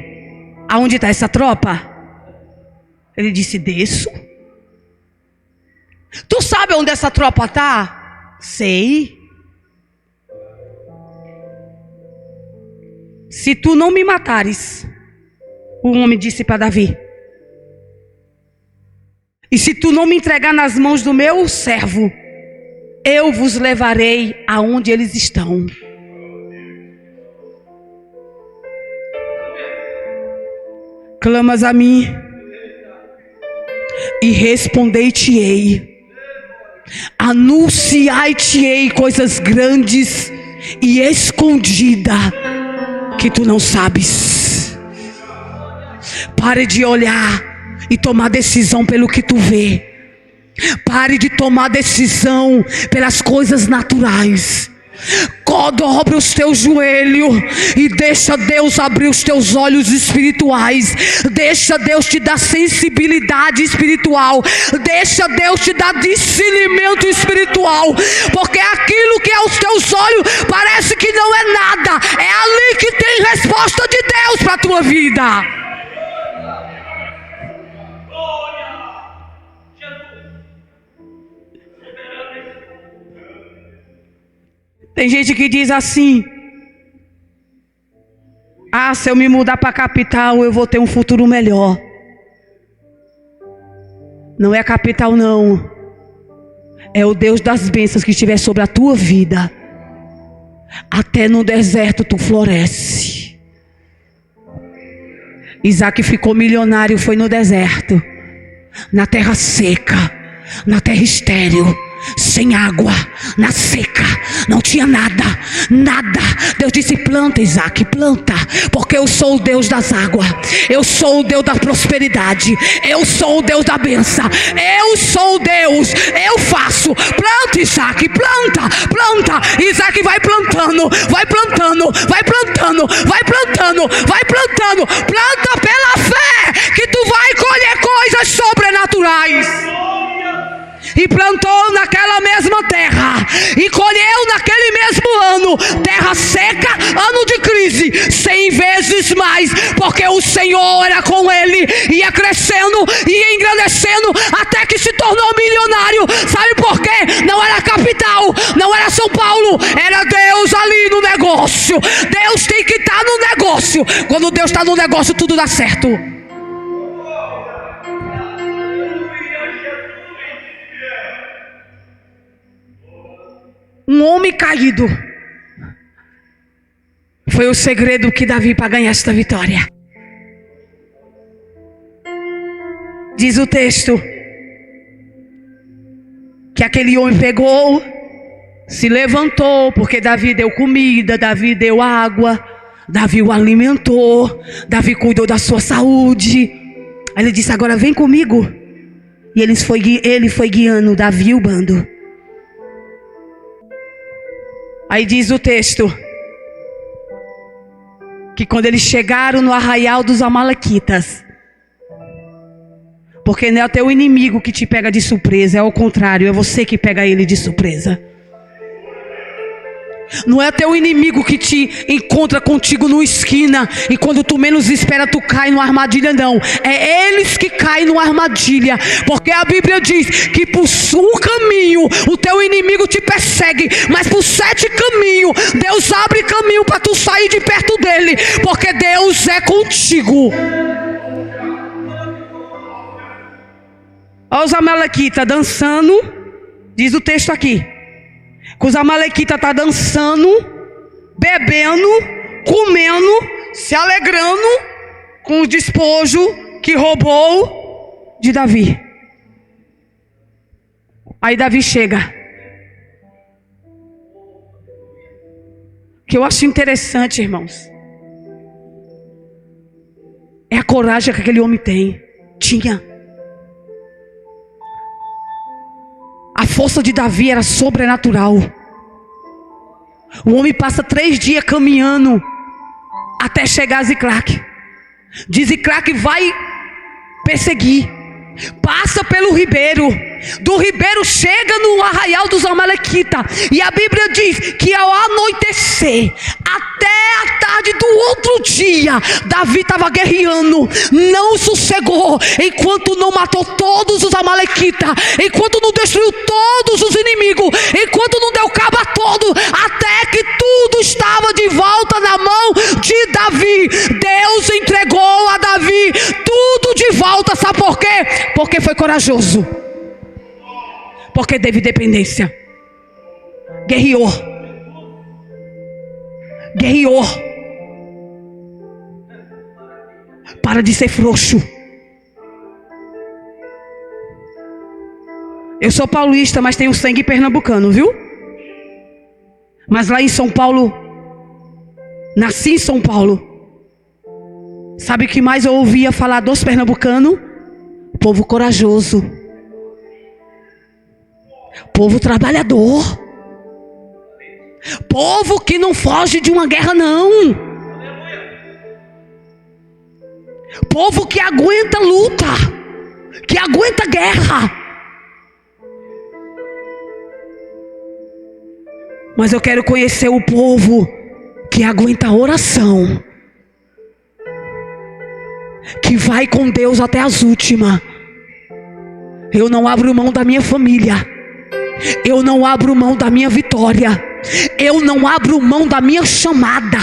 aonde está essa tropa? Ele disse: desço. Tu sabe onde essa tropa está? Sei. Se tu não me matares, o homem disse para Davi, e se tu não me entregar nas mãos do meu servo, eu vos levarei aonde eles estão. Clamas a mim e respondei-te-ei, anunciai-te-ei coisas grandes e escondidas que tu não sabes. Pare de olhar e tomar decisão pelo que tu vê. Pare de tomar decisão pelas coisas naturais. Dobre os teus joelhos e deixa Deus abrir os teus olhos espirituais. Deixa Deus te dar sensibilidade espiritual. Deixa Deus te dar discernimento espiritual. Porque aquilo que aos teus olhos parece que não é nada, é ali que tem resposta de Deus para a tua vida. Tem gente que diz assim: ah, se eu me mudar para a capital, eu vou ter um futuro melhor. Não é a capital, não. É o Deus das bênçãos que estiver sobre a tua vida. Até no deserto tu floresce. Isaac ficou milionário, foi no deserto, na terra seca, na terra estéril, sem água, na seca, não tinha nada, nada. Deus disse: planta, Isaac, planta, porque eu sou o Deus das águas, eu sou o Deus da prosperidade, eu sou o Deus da bênção, eu sou o Deus, eu faço. Planta, Isaac, planta, planta. Isaac vai plantando, vai plantando, vai plantando, vai plantando, vai plantando. Planta pela fé, que tu vai colher coisas sobrenaturais. E plantou naquela mesma terra, e colheu naquele mesmo ano, terra seca, ano de crise, 100 vezes mais, porque o Senhor era com ele, ia crescendo, ia engrandecendo, até que se tornou milionário. Sabe por quê? Não era a capital, não era São Paulo, era Deus ali no negócio. Deus tem que estar no negócio. Quando Deus está no negócio, tudo dá certo. Um homem caído foi o segredo que Davi para ganhar esta vitória. Diz o texto que aquele homem pegou, se levantou, porque Davi deu comida, Davi deu água, Davi o alimentou, Davi cuidou da sua saúde. Aí ele disse: agora vem comigo. E ele foi guiando Davi e o bando. Aí diz o texto que quando eles chegaram no arraial dos amalequitas, porque não é o teu inimigo que te pega de surpresa, é o contrário, é você que pega ele de surpresa. Não é teu inimigo que te encontra contigo numa esquina e quando tu menos espera tu cai numa armadilha, não. É eles que caem numa armadilha, porque a Bíblia diz que por um caminho o teu inimigo te persegue, mas por 7 caminhos Deus abre caminho para tu sair de perto dele, porque Deus é contigo. Olha os amalequitas dançando, diz o texto aqui, que os amalequitas estão dançando, bebendo, comendo, se alegrando com o despojo que roubou de Davi. Aí Davi chega. O que eu acho interessante, irmãos, é a coragem que aquele homem tinha. A força de Davi era sobrenatural. O homem passa 3 dias caminhando até chegar a Ziclague. De Ziclague vai perseguir. Passa pelo ribeiro. Do ribeiro chega no arraial dos amalequitas. E a Bíblia diz que ao anoitecer, até a tarde do outro dia, Davi estava guerreando. Não sossegou enquanto não matou todos os amalequitas, enquanto não destruiu todos os inimigos, enquanto não deu cabo a todo, até que tudo estava de volta na mão de Davi. Deus entregou a Davi tudo de volta. Sabe por quê? Porque foi corajoso. Porque teve dependência. Guerreou. Guerreou. Para de ser frouxo. Eu sou paulista, mas tenho sangue pernambucano, viu? Mas lá em São Paulo, nasci em São Paulo. Sabe o que mais eu ouvia falar dos pernambucanos? Povo corajoso. Povo trabalhador. Povo que não foge de uma guerra, não. Povo que aguenta luta, que aguenta guerra. Mas eu quero conhecer o povo que aguenta a oração, que vai com Deus até as últimas. Eu não abro mão da minha família. Eu não abro mão da minha vitória. Eu não abro mão da minha chamada.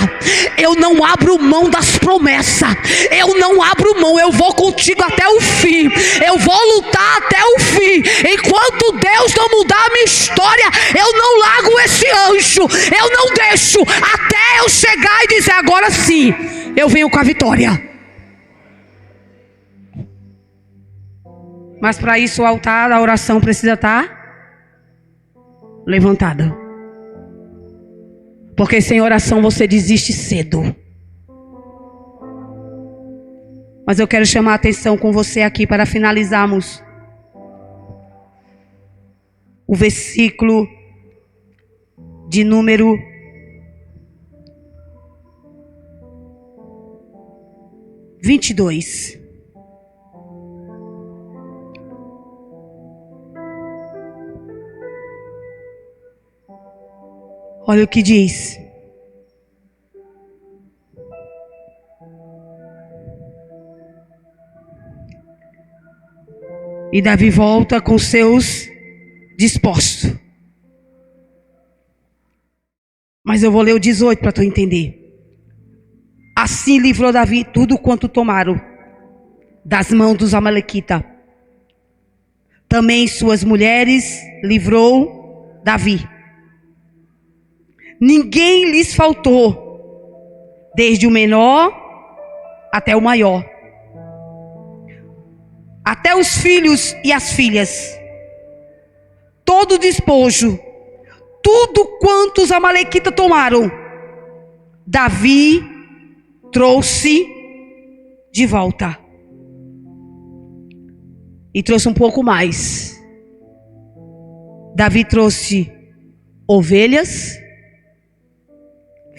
Eu não abro mão das promessas. Eu não abro mão. Eu vou contigo até o fim. Eu vou lutar até o fim. Enquanto Deus não mudar a minha história, eu não largo esse anjo. Eu não deixo até eu chegar e dizer: agora sim, eu venho com a vitória. Mas para isso o altar, a oração precisa estar levantada. Porque sem oração você desiste cedo. Mas eu quero chamar a atenção com você aqui para finalizarmos o versículo de número 22. Olha o que diz. E Davi volta com seus dispostos. Mas eu vou ler o 18 para tu entender. Assim livrou Davi tudo quanto tomaram das mãos dos amalequitas. Também suas mulheres livrou Davi. Ninguém lhes faltou, desde o menor até o maior, até os filhos e as filhas, todo o despojo, tudo quanto os amalequitas tomaram, Davi trouxe de volta. E trouxe um pouco mais. Davi trouxe ovelhas,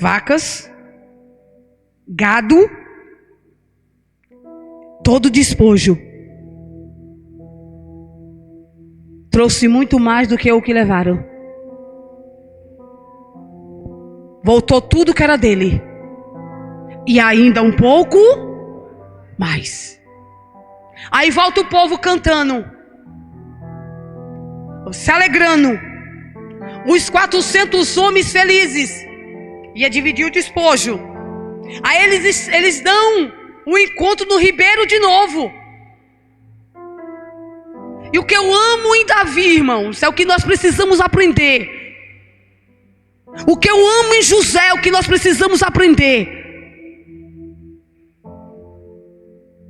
vacas, gado, todo despojo. Trouxe muito mais do que o que levaram. Voltou tudo que era dele. E ainda um pouco mais. Aí volta o povo cantando, se alegrando. Os 400 homens felizes. Ia dividir o despojo. Aí eles dão o encontro no ribeiro de novo. E o que eu amo em Davi, irmãos, é o que nós precisamos aprender. O que eu amo em José é o que nós precisamos aprender.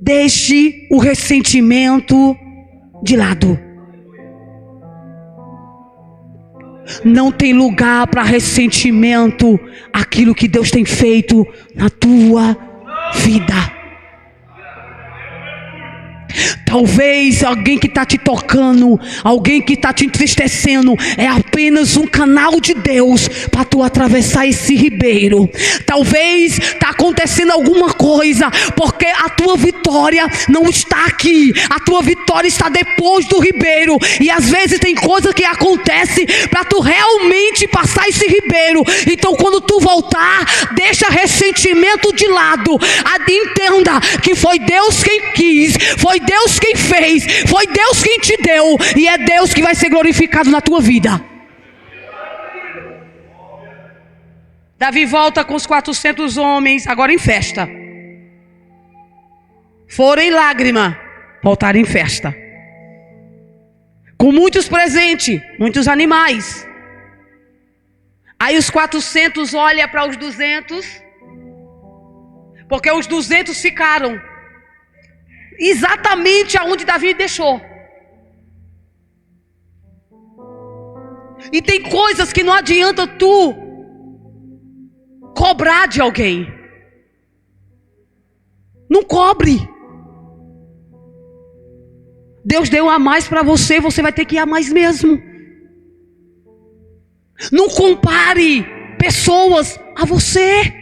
Deixe o ressentimento de lado. Não tem lugar para ressentimento aquilo que Deus tem feito na tua vida. Talvez alguém que está te tocando, alguém que está te entristecendo, é apenas um canal de Deus para tu atravessar esse ribeiro. Talvez está acontecendo alguma coisa, porque a tua vitória não está aqui, a tua vitória está depois do ribeiro. E às vezes tem coisa que acontece para tu realmente passar esse ribeiro. Então quando tu voltar, deixa ressentimento de lado. Entenda que foi Deus quem quis, foi Deus quem fez, foi Deus quem te deu, e é Deus que vai ser glorificado na tua vida. Davi volta com os 400 homens, agora em festa. Foram em lágrima, voltaram em festa. Com muitos presentes, muitos animais. Aí os 400 olham para os 200, porque os 200 ficaram exatamente aonde Davi deixou. E tem coisas que não adianta tu cobrar de alguém. Não cobre. Deus deu a mais para você, você vai ter que ir a mais mesmo. Não compare pessoas a você.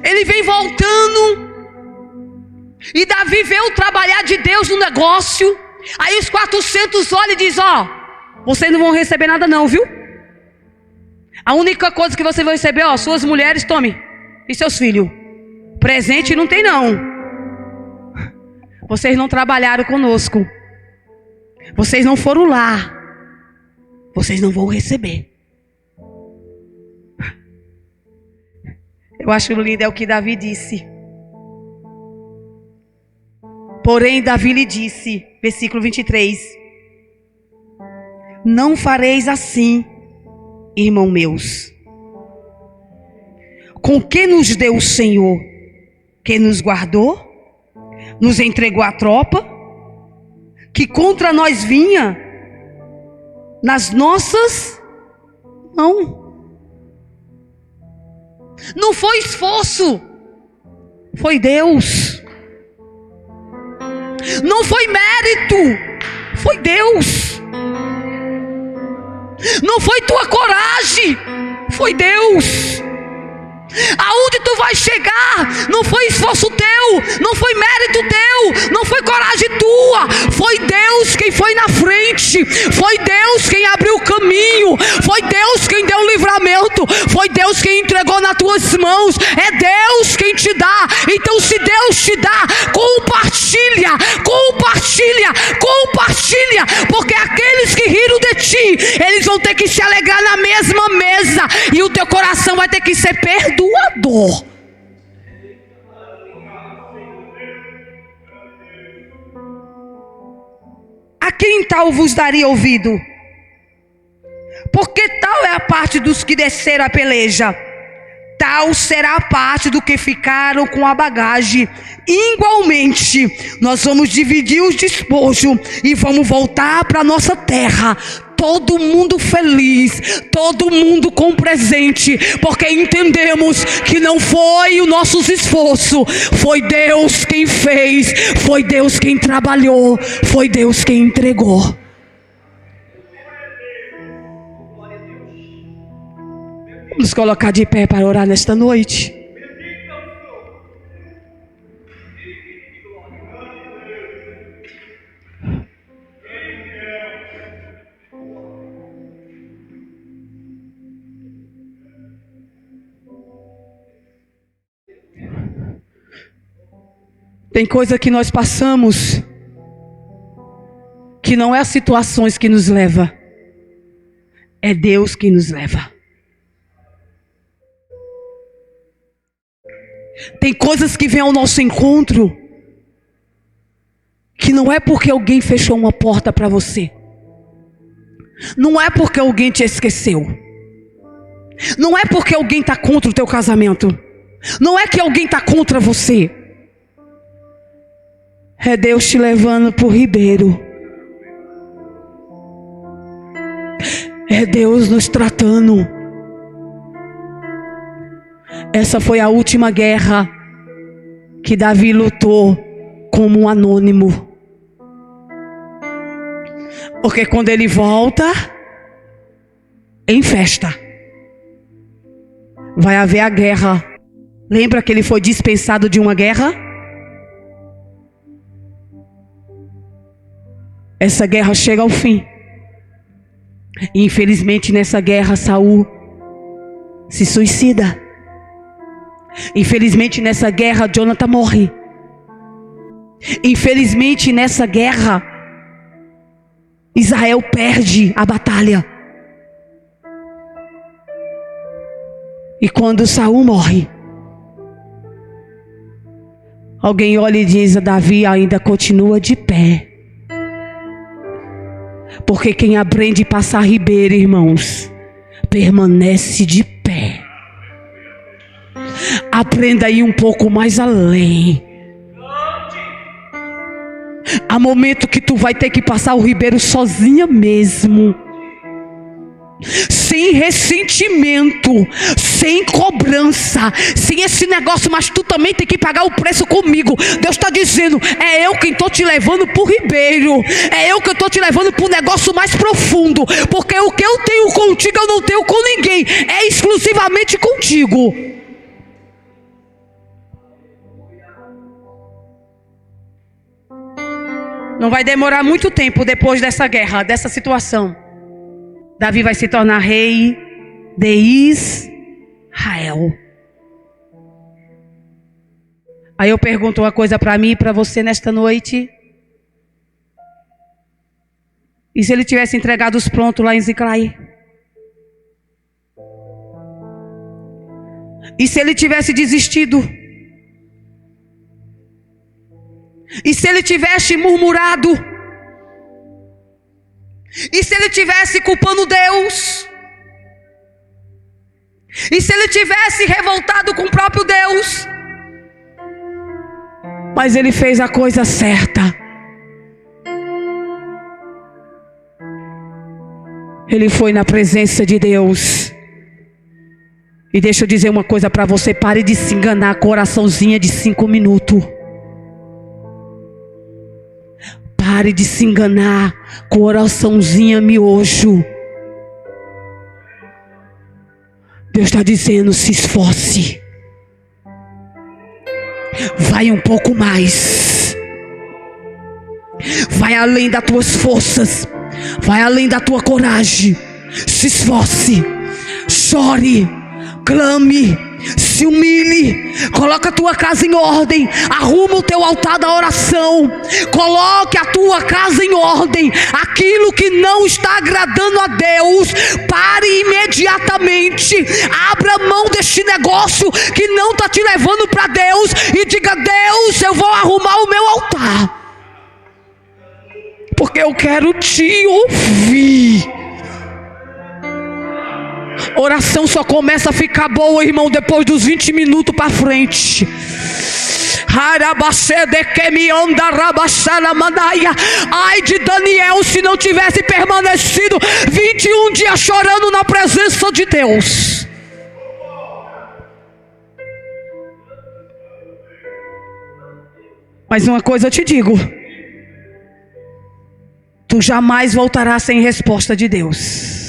Ele vem voltando, e Davi vê o trabalhar de Deus no negócio. Aí os 400 olham e dizem: ó, vocês não vão receber nada não, viu? A única coisa que vocês vão receber, ó, suas mulheres, tome, e seus filhos. Presente não tem não. Vocês não trabalharam conosco, vocês não foram lá, vocês não vão receber. Eu acho lindo é o que Davi disse. Porém Davi lhe disse, versículo 23: não fareis assim, irmão meus. Com que nos deu o Senhor, que nos guardou, nos entregou a tropa, que contra nós vinha nas nossas mãos. Não foi esforço, foi Deus. Não foi mérito, foi Deus. Não foi tua coragem, foi Deus. Aonde tu vai chegar, não foi esforço teu, não foi mérito teu, não foi coragem tua, foi Deus quem foi na frente, foi Deus quem abriu o caminho, foi Deus quem deu o livramento, foi Deus quem entregou nas tuas mãos, é Deus quem te dá. Então se Deus te dá, compartilha, compartilha, compartilha, porque aqueles que riram de ti, eles vão ter que se alegrar na mesma mesa, e o teu coração vai ter que ser perdoador. A quem tal vos daria ouvido? Porque tal é a parte dos que desceram a peleja, tal será a parte do que ficaram com a bagagem. Igualmente, nós vamos dividir os despojos e vamos voltar para nossa terra. Todo mundo feliz, todo mundo com presente, porque entendemos que não foi o nosso esforço, foi Deus quem fez, foi Deus quem trabalhou, foi Deus quem entregou. Vamos nos colocar de pé para orar nesta noite. Tem coisa que nós passamos que não é as situações que nos leva, é Deus que nos leva. Tem coisas que vêm ao nosso encontro que não é porque alguém fechou uma porta para você, não é porque alguém te esqueceu, não é porque alguém está contra o teu casamento, não é que alguém está contra você. É Deus te levando para o ribeiro. É Deus nos tratando. Essa foi a última guerra que Davi lutou como um anônimo. Porque quando ele volta em festa, vai haver a guerra. Lembra que ele foi dispensado de uma guerra? Essa guerra chega ao fim. E infelizmente nessa guerra Saul se suicida. Infelizmente nessa guerra Jonathan morre. Infelizmente nessa guerra Israel perde a batalha. E quando Saul morre, alguém olha e diz: Davi ainda continua de pé. Porque quem aprende a passar ribeira, irmãos, permanece de pé. Aprenda a ir um pouco mais além. Há momento que tu vai ter que passar o ribeiro sozinha mesmo, sem ressentimento, sem cobrança, sem esse negócio, mas tu também tem que pagar o preço comigo. Deus está dizendo: é eu quem estou te levando para o ribeiro, é eu que estou te levando para um negócio mais profundo, porque o que eu tenho contigo eu não tenho com ninguém, é exclusivamente contigo. Não vai demorar muito tempo depois dessa guerra, dessa situação. Davi vai se tornar rei de Israel. Aí eu pergunto uma coisa para mim e para você nesta noite. E se ele tivesse entregado os prontos lá em Ziclaí? E se ele tivesse desistido? E se ele tivesse murmurado? E se ele tivesse culpando Deus? E se ele tivesse revoltado com o próprio Deus? Mas ele fez a coisa certa. Ele foi na presença de Deus. E deixa eu dizer uma coisa para você: pare de se enganar com a oraçãozinha de 5 minutos. Pare de se enganar com oraçãozinha miojo. Deus está dizendo: se esforce. Vai um pouco mais. Vai além das tuas forças. Vai além da tua coragem. Se esforce. Chore. Clame. Se humilhe, coloca a tua casa em ordem, arruma o teu altar da oração, coloque a tua casa em ordem. Aquilo que não está agradando a Deus, pare imediatamente, abra mão deste negócio que não está te levando para Deus e diga: Deus, eu vou arrumar o meu altar, porque eu quero te ouvir. Oração só começa a ficar boa, irmão, depois dos 20 minutos para frente. Ai de Daniel se não tivesse permanecido 21 dias chorando na presença de Deus. Mas uma coisa eu te digo: tu jamais voltarás sem resposta de Deus.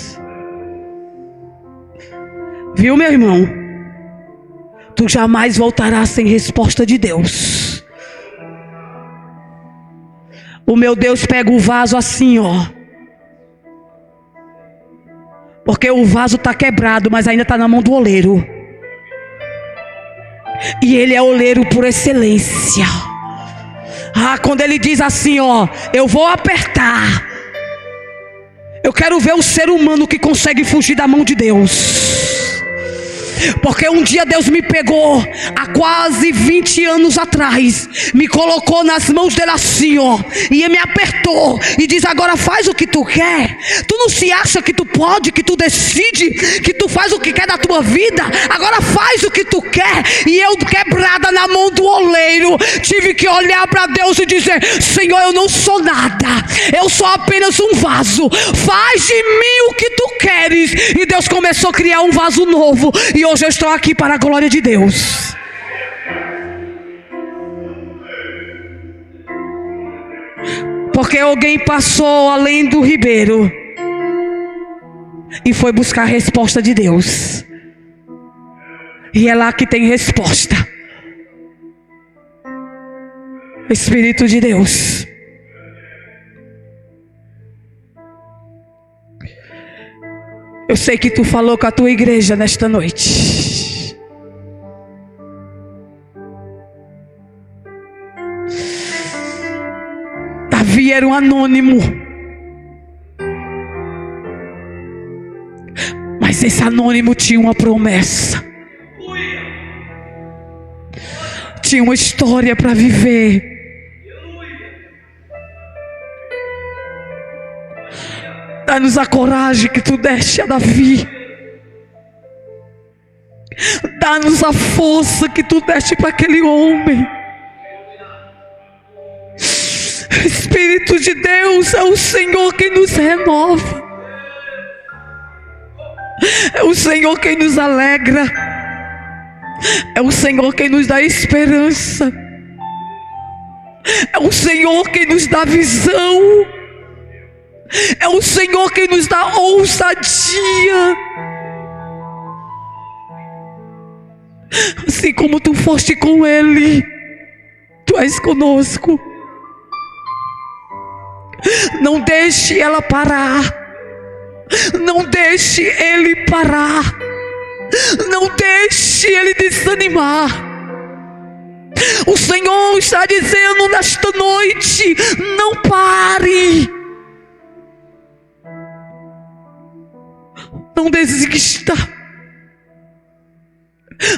Viu, meu irmão? Tu jamais voltarás sem resposta de Deus. O meu Deus pega o vaso assim, ó. Porque o vaso está quebrado, mas ainda está na mão do oleiro. E ele é oleiro por excelência. Quando ele diz assim, ó: eu vou apertar. Eu quero ver o ser humano que consegue fugir da mão de Deus. Porque um dia Deus me pegou, há quase 20 anos atrás, me colocou nas mãos dele assim, ó, e me apertou e diz: agora faz o que tu quer. Tu não se acha que tu pode, que tu decide, que tu faz o que quer da tua vida? Agora faz o que tu quer. E eu, quebrada na mão do oleiro, tive que olhar para Deus e dizer: Senhor, eu não sou nada, eu sou apenas um vaso, faz de mim o que tu queres. E Deus começou a criar um vaso novo, e hoje eu estou aqui para a glória de Deus. Porque alguém passou além do ribeiro e foi buscar a resposta de Deus. E é lá que tem resposta. Espírito de Deus, eu sei que tu falou com a tua igreja nesta noite. Davi era um anônimo, mas esse anônimo tinha uma promessa, tinha uma história para viver. Dá-nos a coragem que tu deste a Davi. Dá-nos a força que tu deste para aquele homem. Espírito de Deus, é o Senhor quem nos renova. É o Senhor quem nos alegra. É o Senhor quem nos dá esperança. É o Senhor quem nos dá visão. É o Senhor quem nos dá ousadia. Assim como tu foste com Ele, tu és conosco. Não deixe ela parar. Não deixe ele parar. Não deixe ele desanimar. O Senhor está dizendo nesta noite: não pare. Não desista.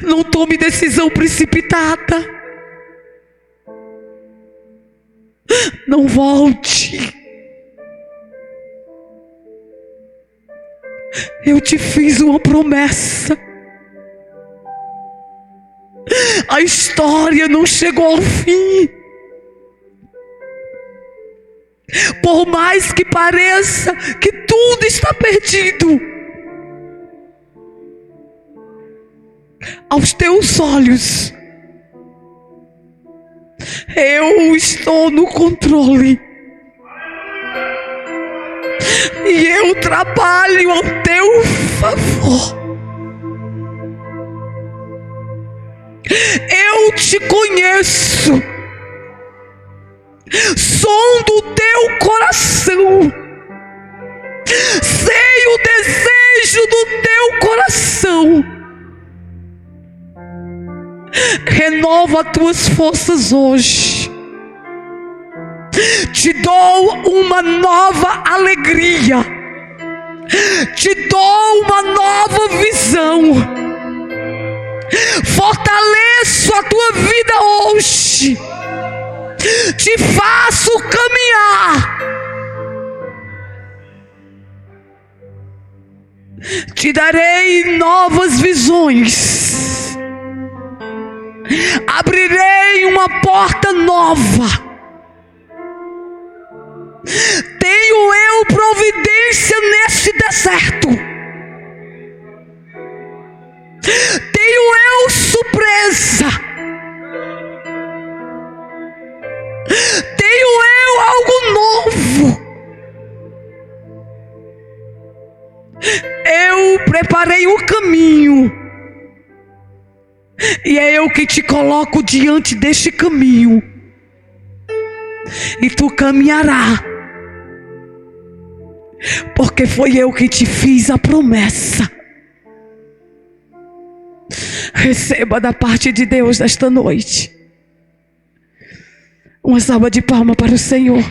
Não tome decisão precipitada. Não volte. Eu te fiz uma promessa. A história não chegou ao fim. Por mais que pareça que tudo está perdido, aos teus olhos, eu estou no controle. E eu trabalho ao teu favor. Eu te conheço. Sondo o teu coração. Sei o desejo do teu coração. Renova as tuas forças hoje. Te dou uma nova alegria. Te dou uma nova visão. Fortaleço a tua vida hoje. Te faço caminhar. Te darei novas visões. Abrirei uma porta nova. Tenho eu providência neste deserto. Tenho eu surpresa. Tenho eu algo novo. Eu preparei o caminho. E é eu que te coloco diante deste caminho. E tu caminharás. Porque foi eu que te fiz a promessa. Receba da parte de Deus nesta noite uma salva de palmas para o Senhor.